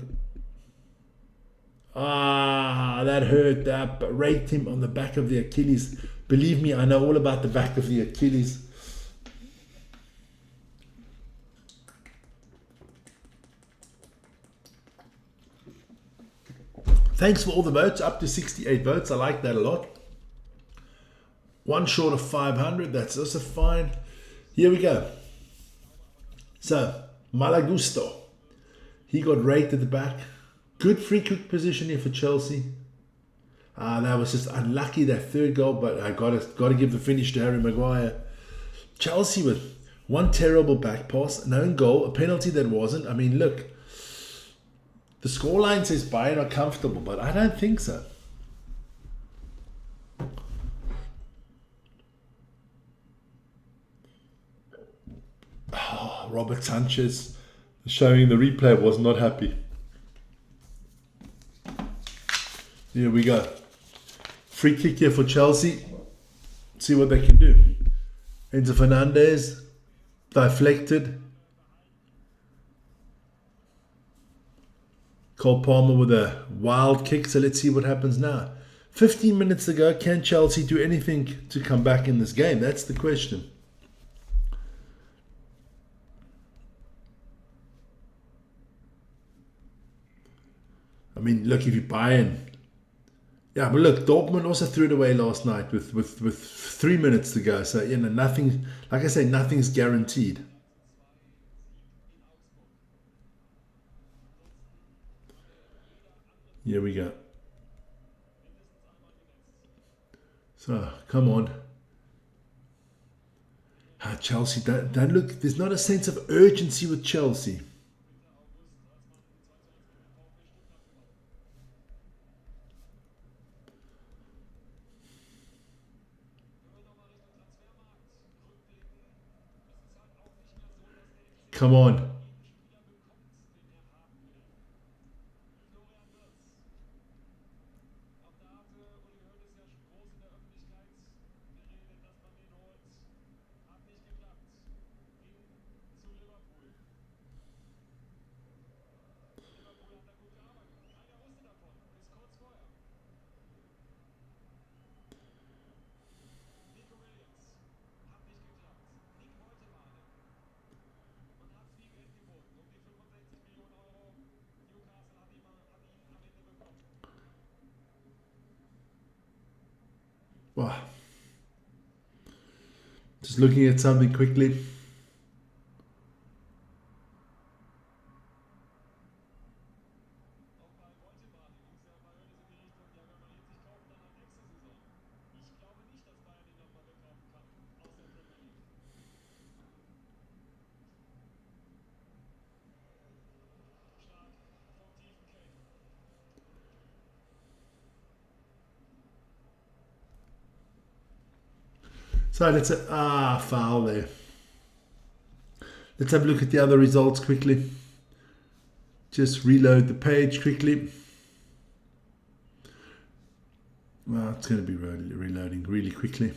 That hurt. That raked him on the back of the Achilles. Believe me, I know all about the back of the Achilles. Thanks for all the votes, up to 68 votes. I like that a lot. One short of 500, that's also fine. Here we go. So, Malagusto. He got raked at the back. Good free kick position here for Chelsea. That was just unlucky, that third goal, but I got to give the finish to Harry Maguire. Chelsea with one terrible back pass, an own goal, a penalty that wasn't. I mean, look, the scoreline says Bayern are comfortable, but I don't think so. Oh, Robert Sanchez showing the replay was not happy. Here we go. Free kick here for Chelsea. See what they can do. Enzo Fernandez deflected. Cole Palmer with a wild kick. So let's see what happens now. 15 minutes ago, can Chelsea do anything to come back in this game? That's the question. I mean, look, if you buy in. Yeah, but look, Dortmund also threw it away last night with 3 minutes to go. So, you know, nothing, like I say, nothing's guaranteed. Here we go. So, come on. Chelsea, don't look, there's not a sense of urgency with Chelsea. Come on. Wow. Just looking at something quickly. So let's foul there. Let's have a look at the other results quickly. Just reload the page quickly. Well, it's going to be reloading really quickly.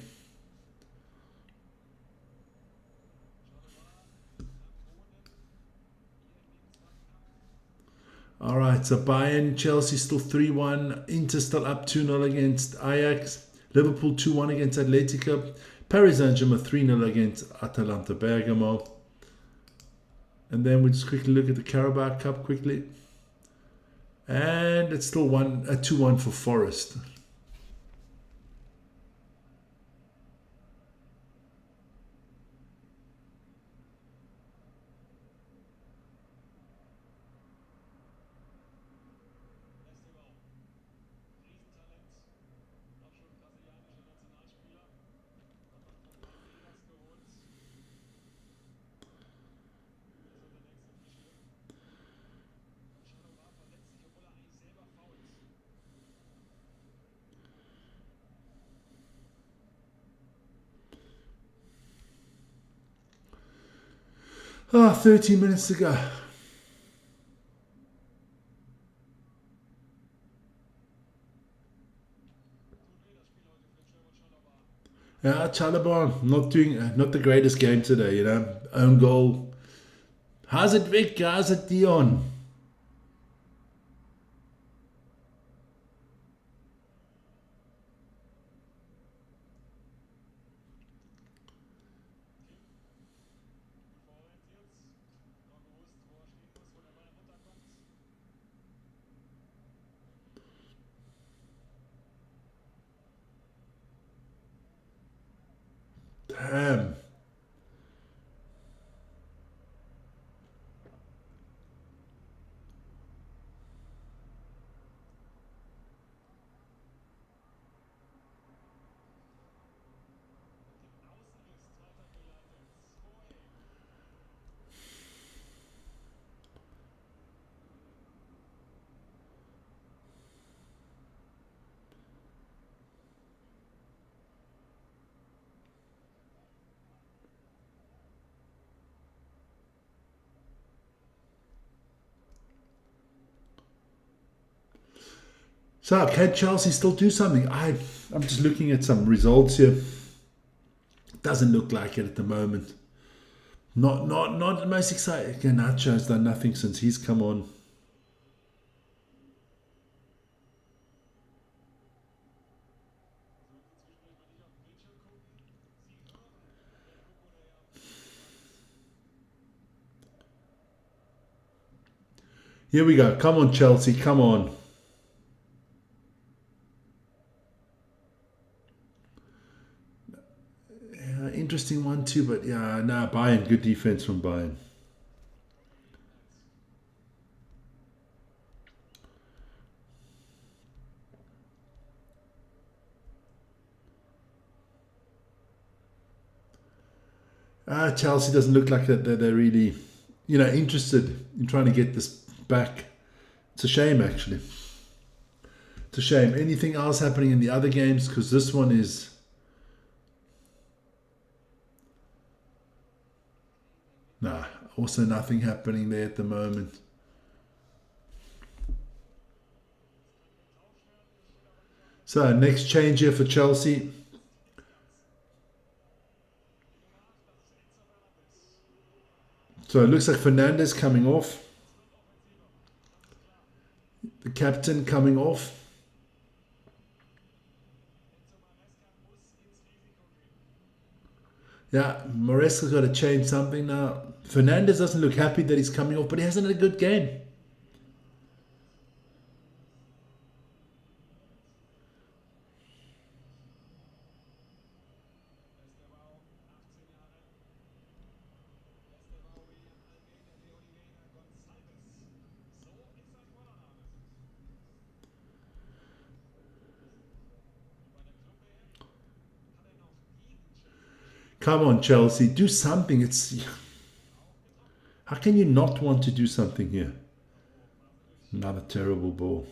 All right, so Bayern, Chelsea still 3-1. Inter still up 2-0 against Ajax. Liverpool 2-1 against Atletico. Paris Saint-Germain 3-0 against Atalanta Bergamo. And then we just quickly look at the Carabao Cup quickly. And it's still 2-1 for Forest. Ah, 13 minutes to go. Yeah, Chalobah not the greatest game today, you know. Own goal. How's it Vic? How's it Dion? Damn. So can Chelsea still do something? I'm just looking at some results here. Doesn't look like it at the moment. Not the most exciting. Garnacho's done nothing since he's come on. Here we go. Come on, Chelsea. Come on. Interesting one too, but yeah, nah, Bayern. Good defense from Bayern. Chelsea doesn't look like that they're really, interested in trying to get this back. It's a shame, actually. It's a shame. Anything else happening in the other games? Because this one is... Nah, also nothing happening there at the moment. So, next change here for Chelsea. So, it looks like Fernandes coming off. The captain coming off. Yeah, Maresca's got to change something now. Fernandes doesn't look happy that he's coming off, but he hasn't had a good game. Come on, Chelsea, do something. How can you not want to do something here? Another terrible ball.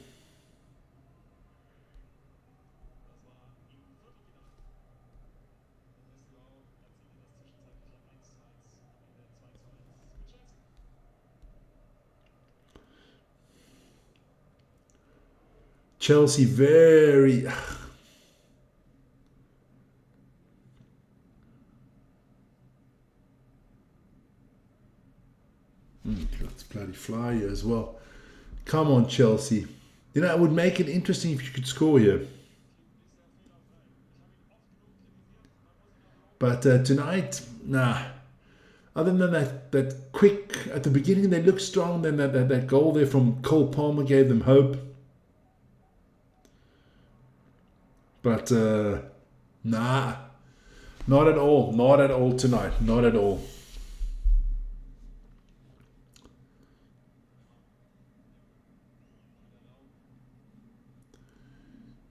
Chelsea very... Let's bloody fly here as well. Come on, Chelsea. It would make it interesting if you could score here. But tonight, nah. Other than that quick, at the beginning they looked strong, then that goal there from Cole Palmer gave them hope. But nah. Not at all. Not at all tonight. Not at all.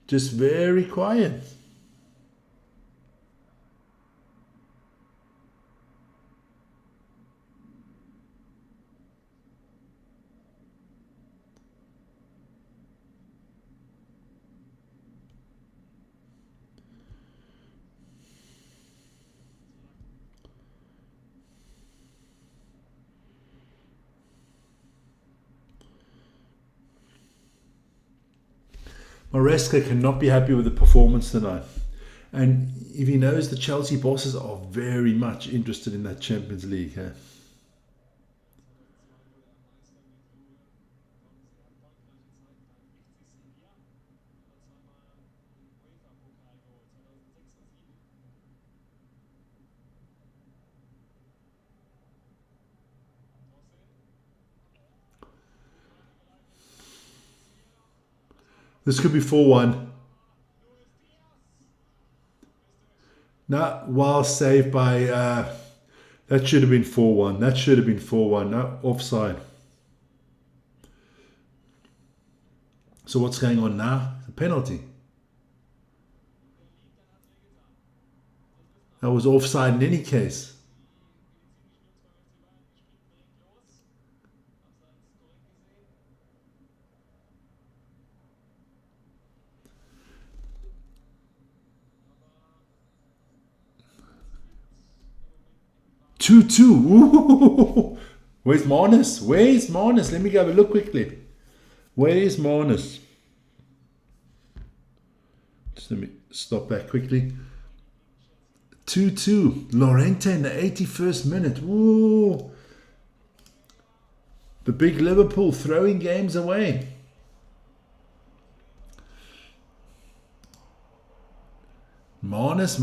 Just very quiet. Maresca cannot be happy with the performance tonight. And if he knows the Chelsea bosses are very much interested in that Champions League. Huh? This could be 4-1. No, well saved by, that should have been 4-1. That should have been 4-1. No, offside. So what's going on now? A penalty. That was offside in any case. Two. Ooh. Where's Marnus? Where's Marnus? Let me go have a look quickly. Where is Marnus? Just let me stop that quickly. 2-2. Lorente in the 81st minute. Ooh. The big Liverpool throwing games away. Marnus,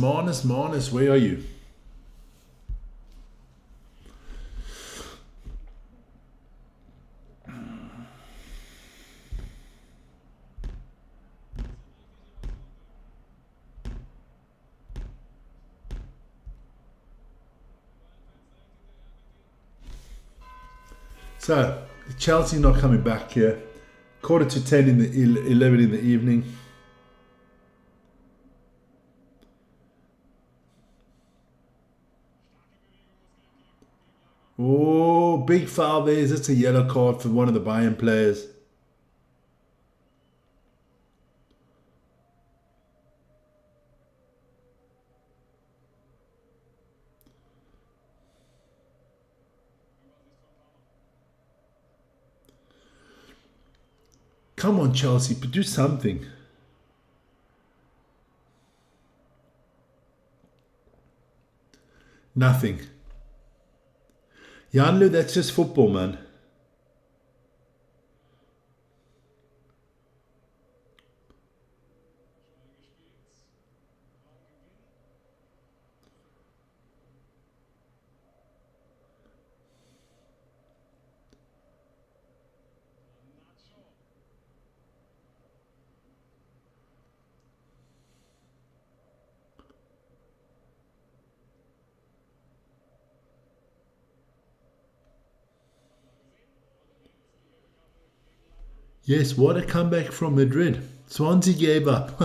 where are you? So, Chelsea not coming back here. 10:15 in the 11 in the evening. Oh, big foul there. That's a yellow card for one of the Bayern players. Come on, Chelsea, but do something. Nothing. Janlu, that's just football, man. Yes, what a comeback from Madrid. Swansea gave up.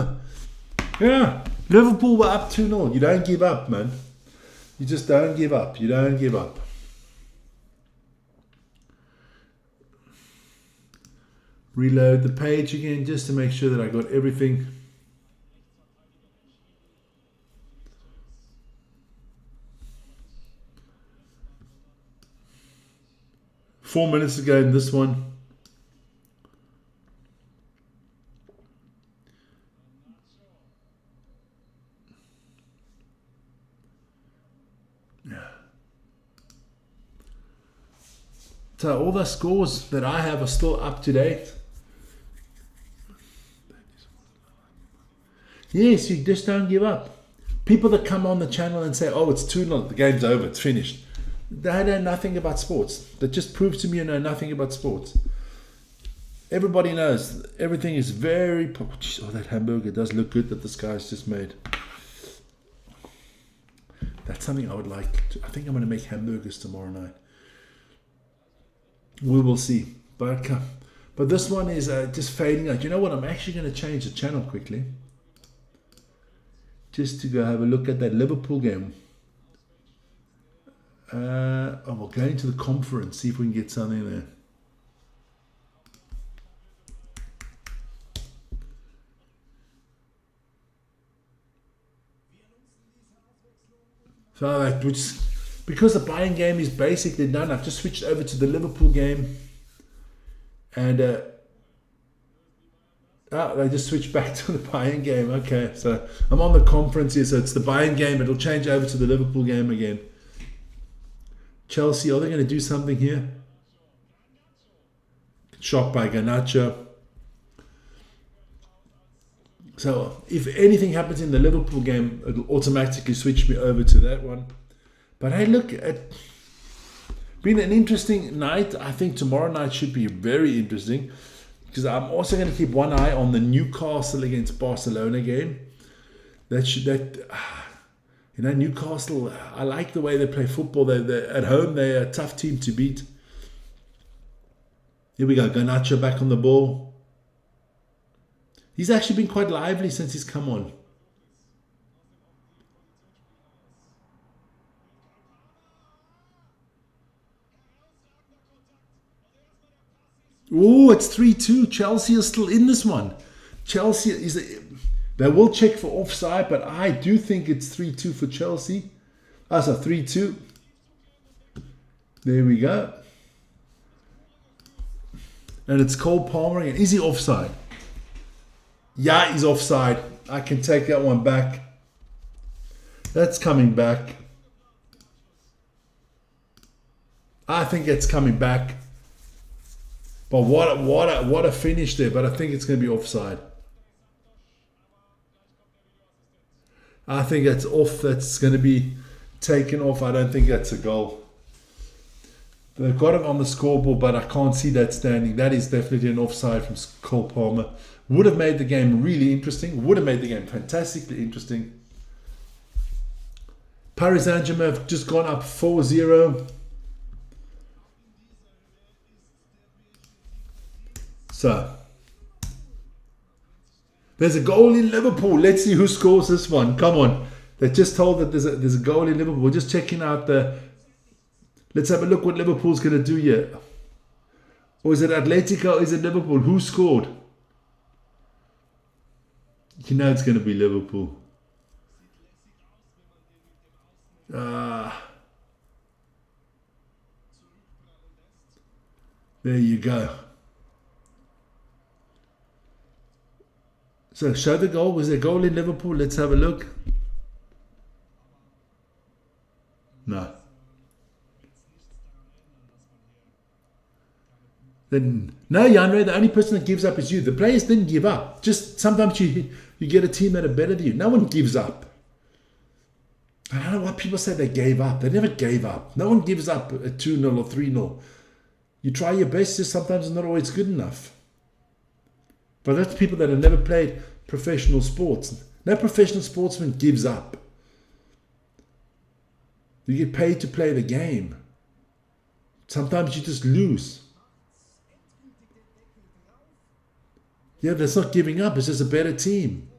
Yeah, Liverpool were up 2-0. You don't give up, man. You just don't give up. You don't give up. Reload the page again just to make sure that I got everything. Four minutes ago in this one. So all the scores that I have are still up to date. Yes, you just don't give up. People that come on the channel and say, oh, it's 2-0, the game's over, it's finished. They know nothing about sports. That just proves to me you know nothing about sports. Everybody knows. Everything is very... Oh, that hamburger does look good that this guy's just made. That's something I would like to... I think I'm going to make hamburgers tomorrow night. We will see. But this one is just fading out. You know what? I'm actually going to change the channel quickly. Just to go have a look at that Liverpool game. We'll go into the conference, see if we can get something there. So because the Bayern game is basically done, I've just switched over to the Liverpool game. And they just switched back to the Bayern game. Okay, so I'm on the conference here, so it's the Bayern game. It'll change over to the Liverpool game again. Chelsea, are they going to do something here? Shot by Garnacho. So if anything happens in the Liverpool game, it'll automatically switch me over to that one. But hey, look, it's been an interesting night. I think tomorrow night should be very interesting, because I'm also going to keep one eye on the Newcastle against Barcelona game. You know, Newcastle, I like the way they play football. They're at home, they're a tough team to beat. Here we go, Garnacho back on the ball. He's actually been quite lively since he's come on. Oh, it's 3-2. Chelsea is still in this one. Chelsea is... They will check for offside, but I do think it's 3-2 for Chelsea. That's a 3-2. There we go. And it's Cole Palmer again. Is he offside? Yeah, he's offside. I can take that one back. That's coming back. I think it's coming back. But what a finish there. But I think it's going to be offside. I think that's off. That's going to be taken off. I don't think that's a goal. They've got it on the scoreboard, but I can't see that standing. That is definitely an offside from Cole Palmer. Would have made the game really interesting. Would have made the game fantastically interesting. Paris Saint-Germain have just gone up 4-0. So, there's a goal in Liverpool. Let's see who scores this one. Come on. They just told that there's a goal in Liverpool. We're just checking out the... Let's have a look what Liverpool's going to do here. Or is it Atletico or is it Liverpool? Who scored? You know it's going to be Liverpool. There you go. So show the goal. Was there a goal in Liverpool? Let's have a look. No. Then no, Janre, the only person that gives up is you. The players didn't give up. Just sometimes you get a team that are better than you. No one gives up. I don't know why people say they gave up. They never gave up. No one gives up a 2-0 or 3-0. You try your best, just sometimes it's not always good enough. But that's people that have never played professional sports. No professional sportsman gives up. You get paid to play the game. Sometimes you just lose. Yeah, that's not giving up. It's just a better team.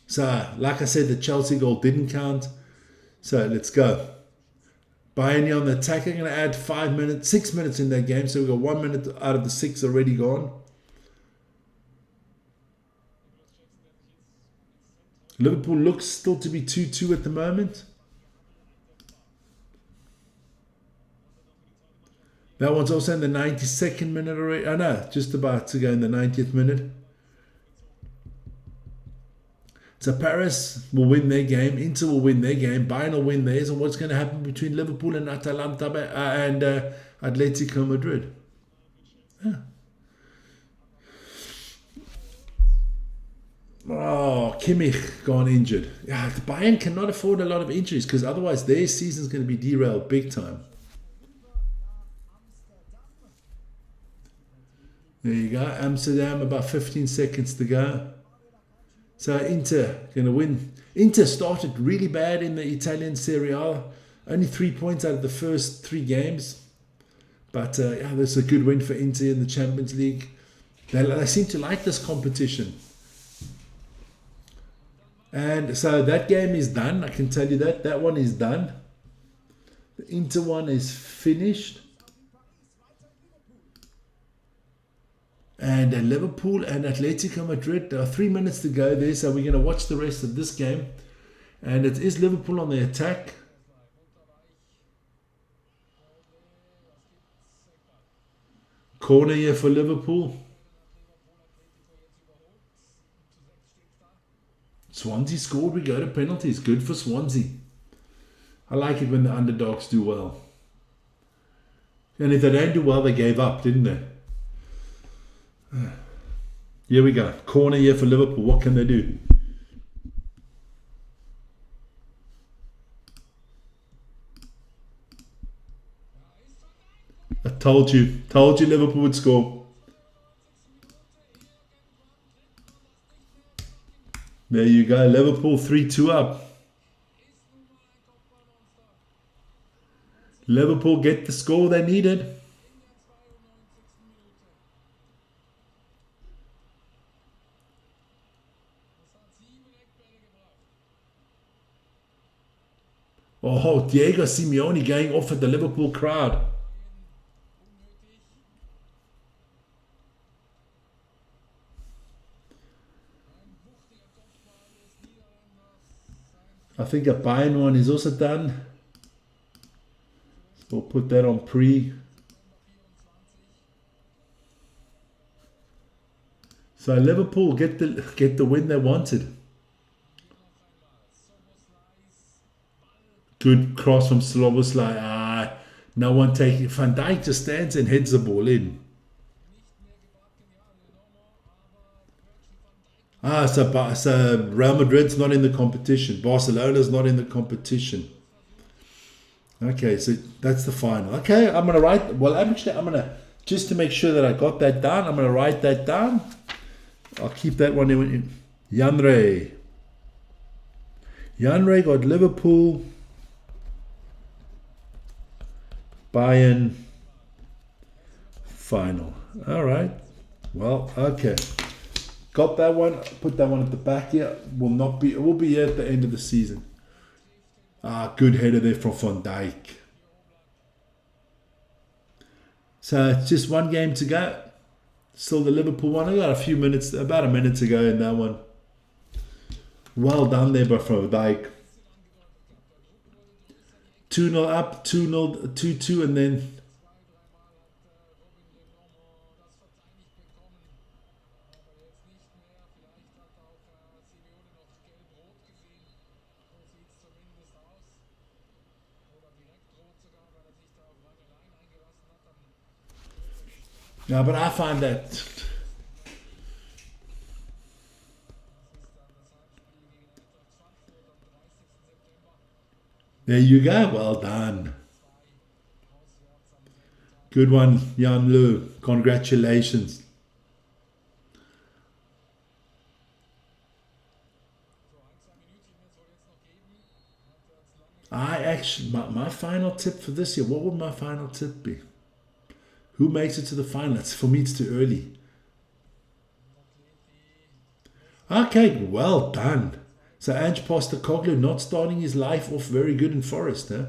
So, like I said, the Chelsea goal didn't count. So, let's go. Bayern on the attack are going to add 6 minutes in that game. So, we've got 1 minute out of the 6 already gone. Liverpool looks still to be 2-2 at the moment. That one's also in the 92nd minute already. Oh no, just about to go in the 90th minute. So Paris will win their game. Inter will win their game. Bayern will win theirs. And what's going to happen between Liverpool and Atalanta and Atletico Madrid? Yeah. Oh, Kimmich gone injured. Yeah, the Bayern cannot afford a lot of injuries because otherwise their season's going to be derailed big time. There you go. Amsterdam, about 15 seconds to go. So Inter going to win. Inter started really bad in the Italian Serie A. Only 3 points out of the first 3 games. But yeah, that's a good win for Inter in the Champions League. They seem to like this competition. And so that game is done. I can tell you that. That one is done. The Inter one is finished. And Liverpool and Atletico Madrid, there are 3 minutes to go there, so we're going to watch the rest of this game. And it is Liverpool on the attack. Corner here for Liverpool. Swansea scored, we go to penalties. Good for Swansea. I like it when the underdogs do well. And if they don't do well, they gave up, didn't they? Here we go. Corner here for Liverpool. What can they do? I told you. Told you Liverpool would score. There you go. Liverpool 3-2 up. Liverpool get the score they needed. Oh, Diego Simeone going off at the Liverpool crowd. I think a Bayern one is also done. So we'll put that on pre. So Liverpool get the win they wanted. Good cross from Sloboslai. No one taking. Van Dijk just stands and heads the ball in. So Real Madrid's not in the competition. Barcelona's not in the competition. Okay, so that's the final. Okay, I'm going to write... Well, actually, I'm going to... Just to make sure that I got that down, I'm going to write that down. I'll keep that one in. Janre got Liverpool, Bayern, final. All right. Well, okay. Got that one. Put that one at the back here. It will be here at the end of the season. Good header there from Van Dijk. So it's just one game to go. Still the Liverpool one. I got about a minute to go in that one. Well done there by Van Dijk. 2-0 up, 2-0, 2-2, and then no, but I find that there you go. Well done. Good one, Jan Lu. Congratulations. My final tip for this year, what would my final tip be? Who makes it to the final? For me, it's too early. Okay, well done. So Ange Postecoglou not starting his life off very good in Forest, huh?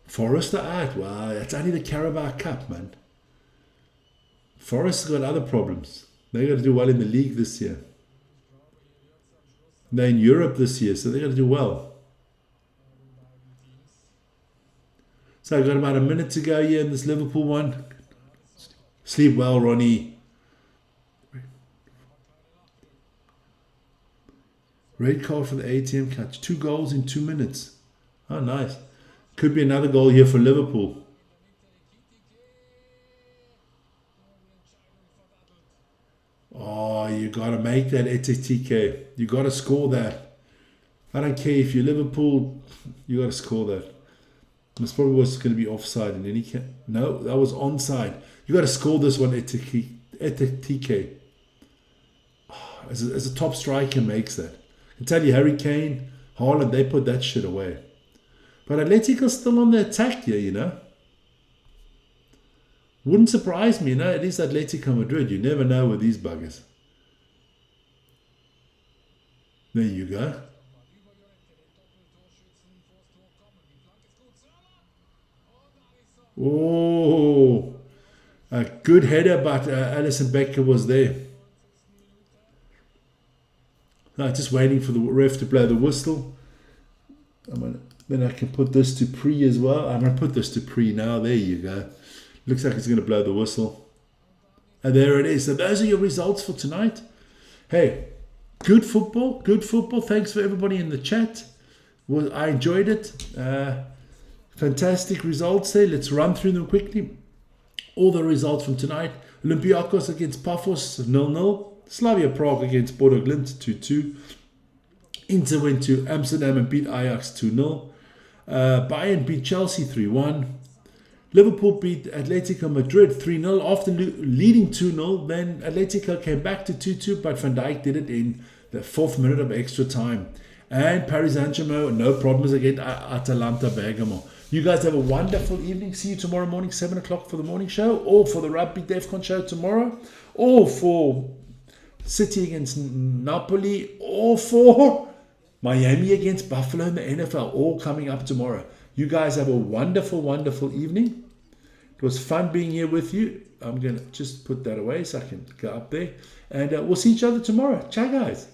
Forest are out. Wow, it's only the Carabao Cup, man. Forest got other problems. They got to do well in the league this year. They're in Europe this year, so they got to do well. So I've got about a minute to go here in this Liverpool one. Sleep well, Ronnie. Red card for the ATM catch. 2 goals in 2 minutes. Oh, nice. Could be another goal here for Liverpool. Oh, you got to make that TK. You got to score that. I don't care if you're Liverpool, you got to score that. This probably was going to be offside in any case. No, that was onside. You got to score this one at TK. Oh, as a top striker makes that. I can tell you, Harry Kane, Haaland, they put that shit away. But Atletico's still on the attack here, you know. Wouldn't surprise me, you know. It is Atletico Madrid. You never know with these buggers. There you go. Oh, a good header, but Alisson Becker was there. No, just waiting for the ref to blow the whistle. Then I can put this to pre as well. I'm going to put this to pre now. There you go. Looks like it's going to blow the whistle. And there it is. So those are your results for tonight. Hey, good football. Good football. Thanks for everybody in the chat. Well, I enjoyed it. Fantastic results there. Let's run through them quickly. All the results from tonight. Olympiacos against Pafos 0-0. Slavia Prague against Bodo Glimt 2-2. Inter went to Amsterdam and beat Ajax 2-0. Bayern beat Chelsea 3-1. Liverpool beat Atletico Madrid 3-0 after leading 2-0. Then Atletico came back to 2-2, but Van Dijk did it in the 4th minute of extra time. And Paris Saint-Germain, no problems against Atalanta Bergamo. You guys have a wonderful evening. See you tomorrow morning, 7 o'clock for the morning show, or for the Rugby DEFCON show tomorrow, or for City against Napoli, or for Miami against Buffalo in the NFL, all coming up tomorrow. You guys have a wonderful, wonderful evening. It was fun being here with you. I'm going to just put that away so I can go up there. And we'll see each other tomorrow. Ciao, guys.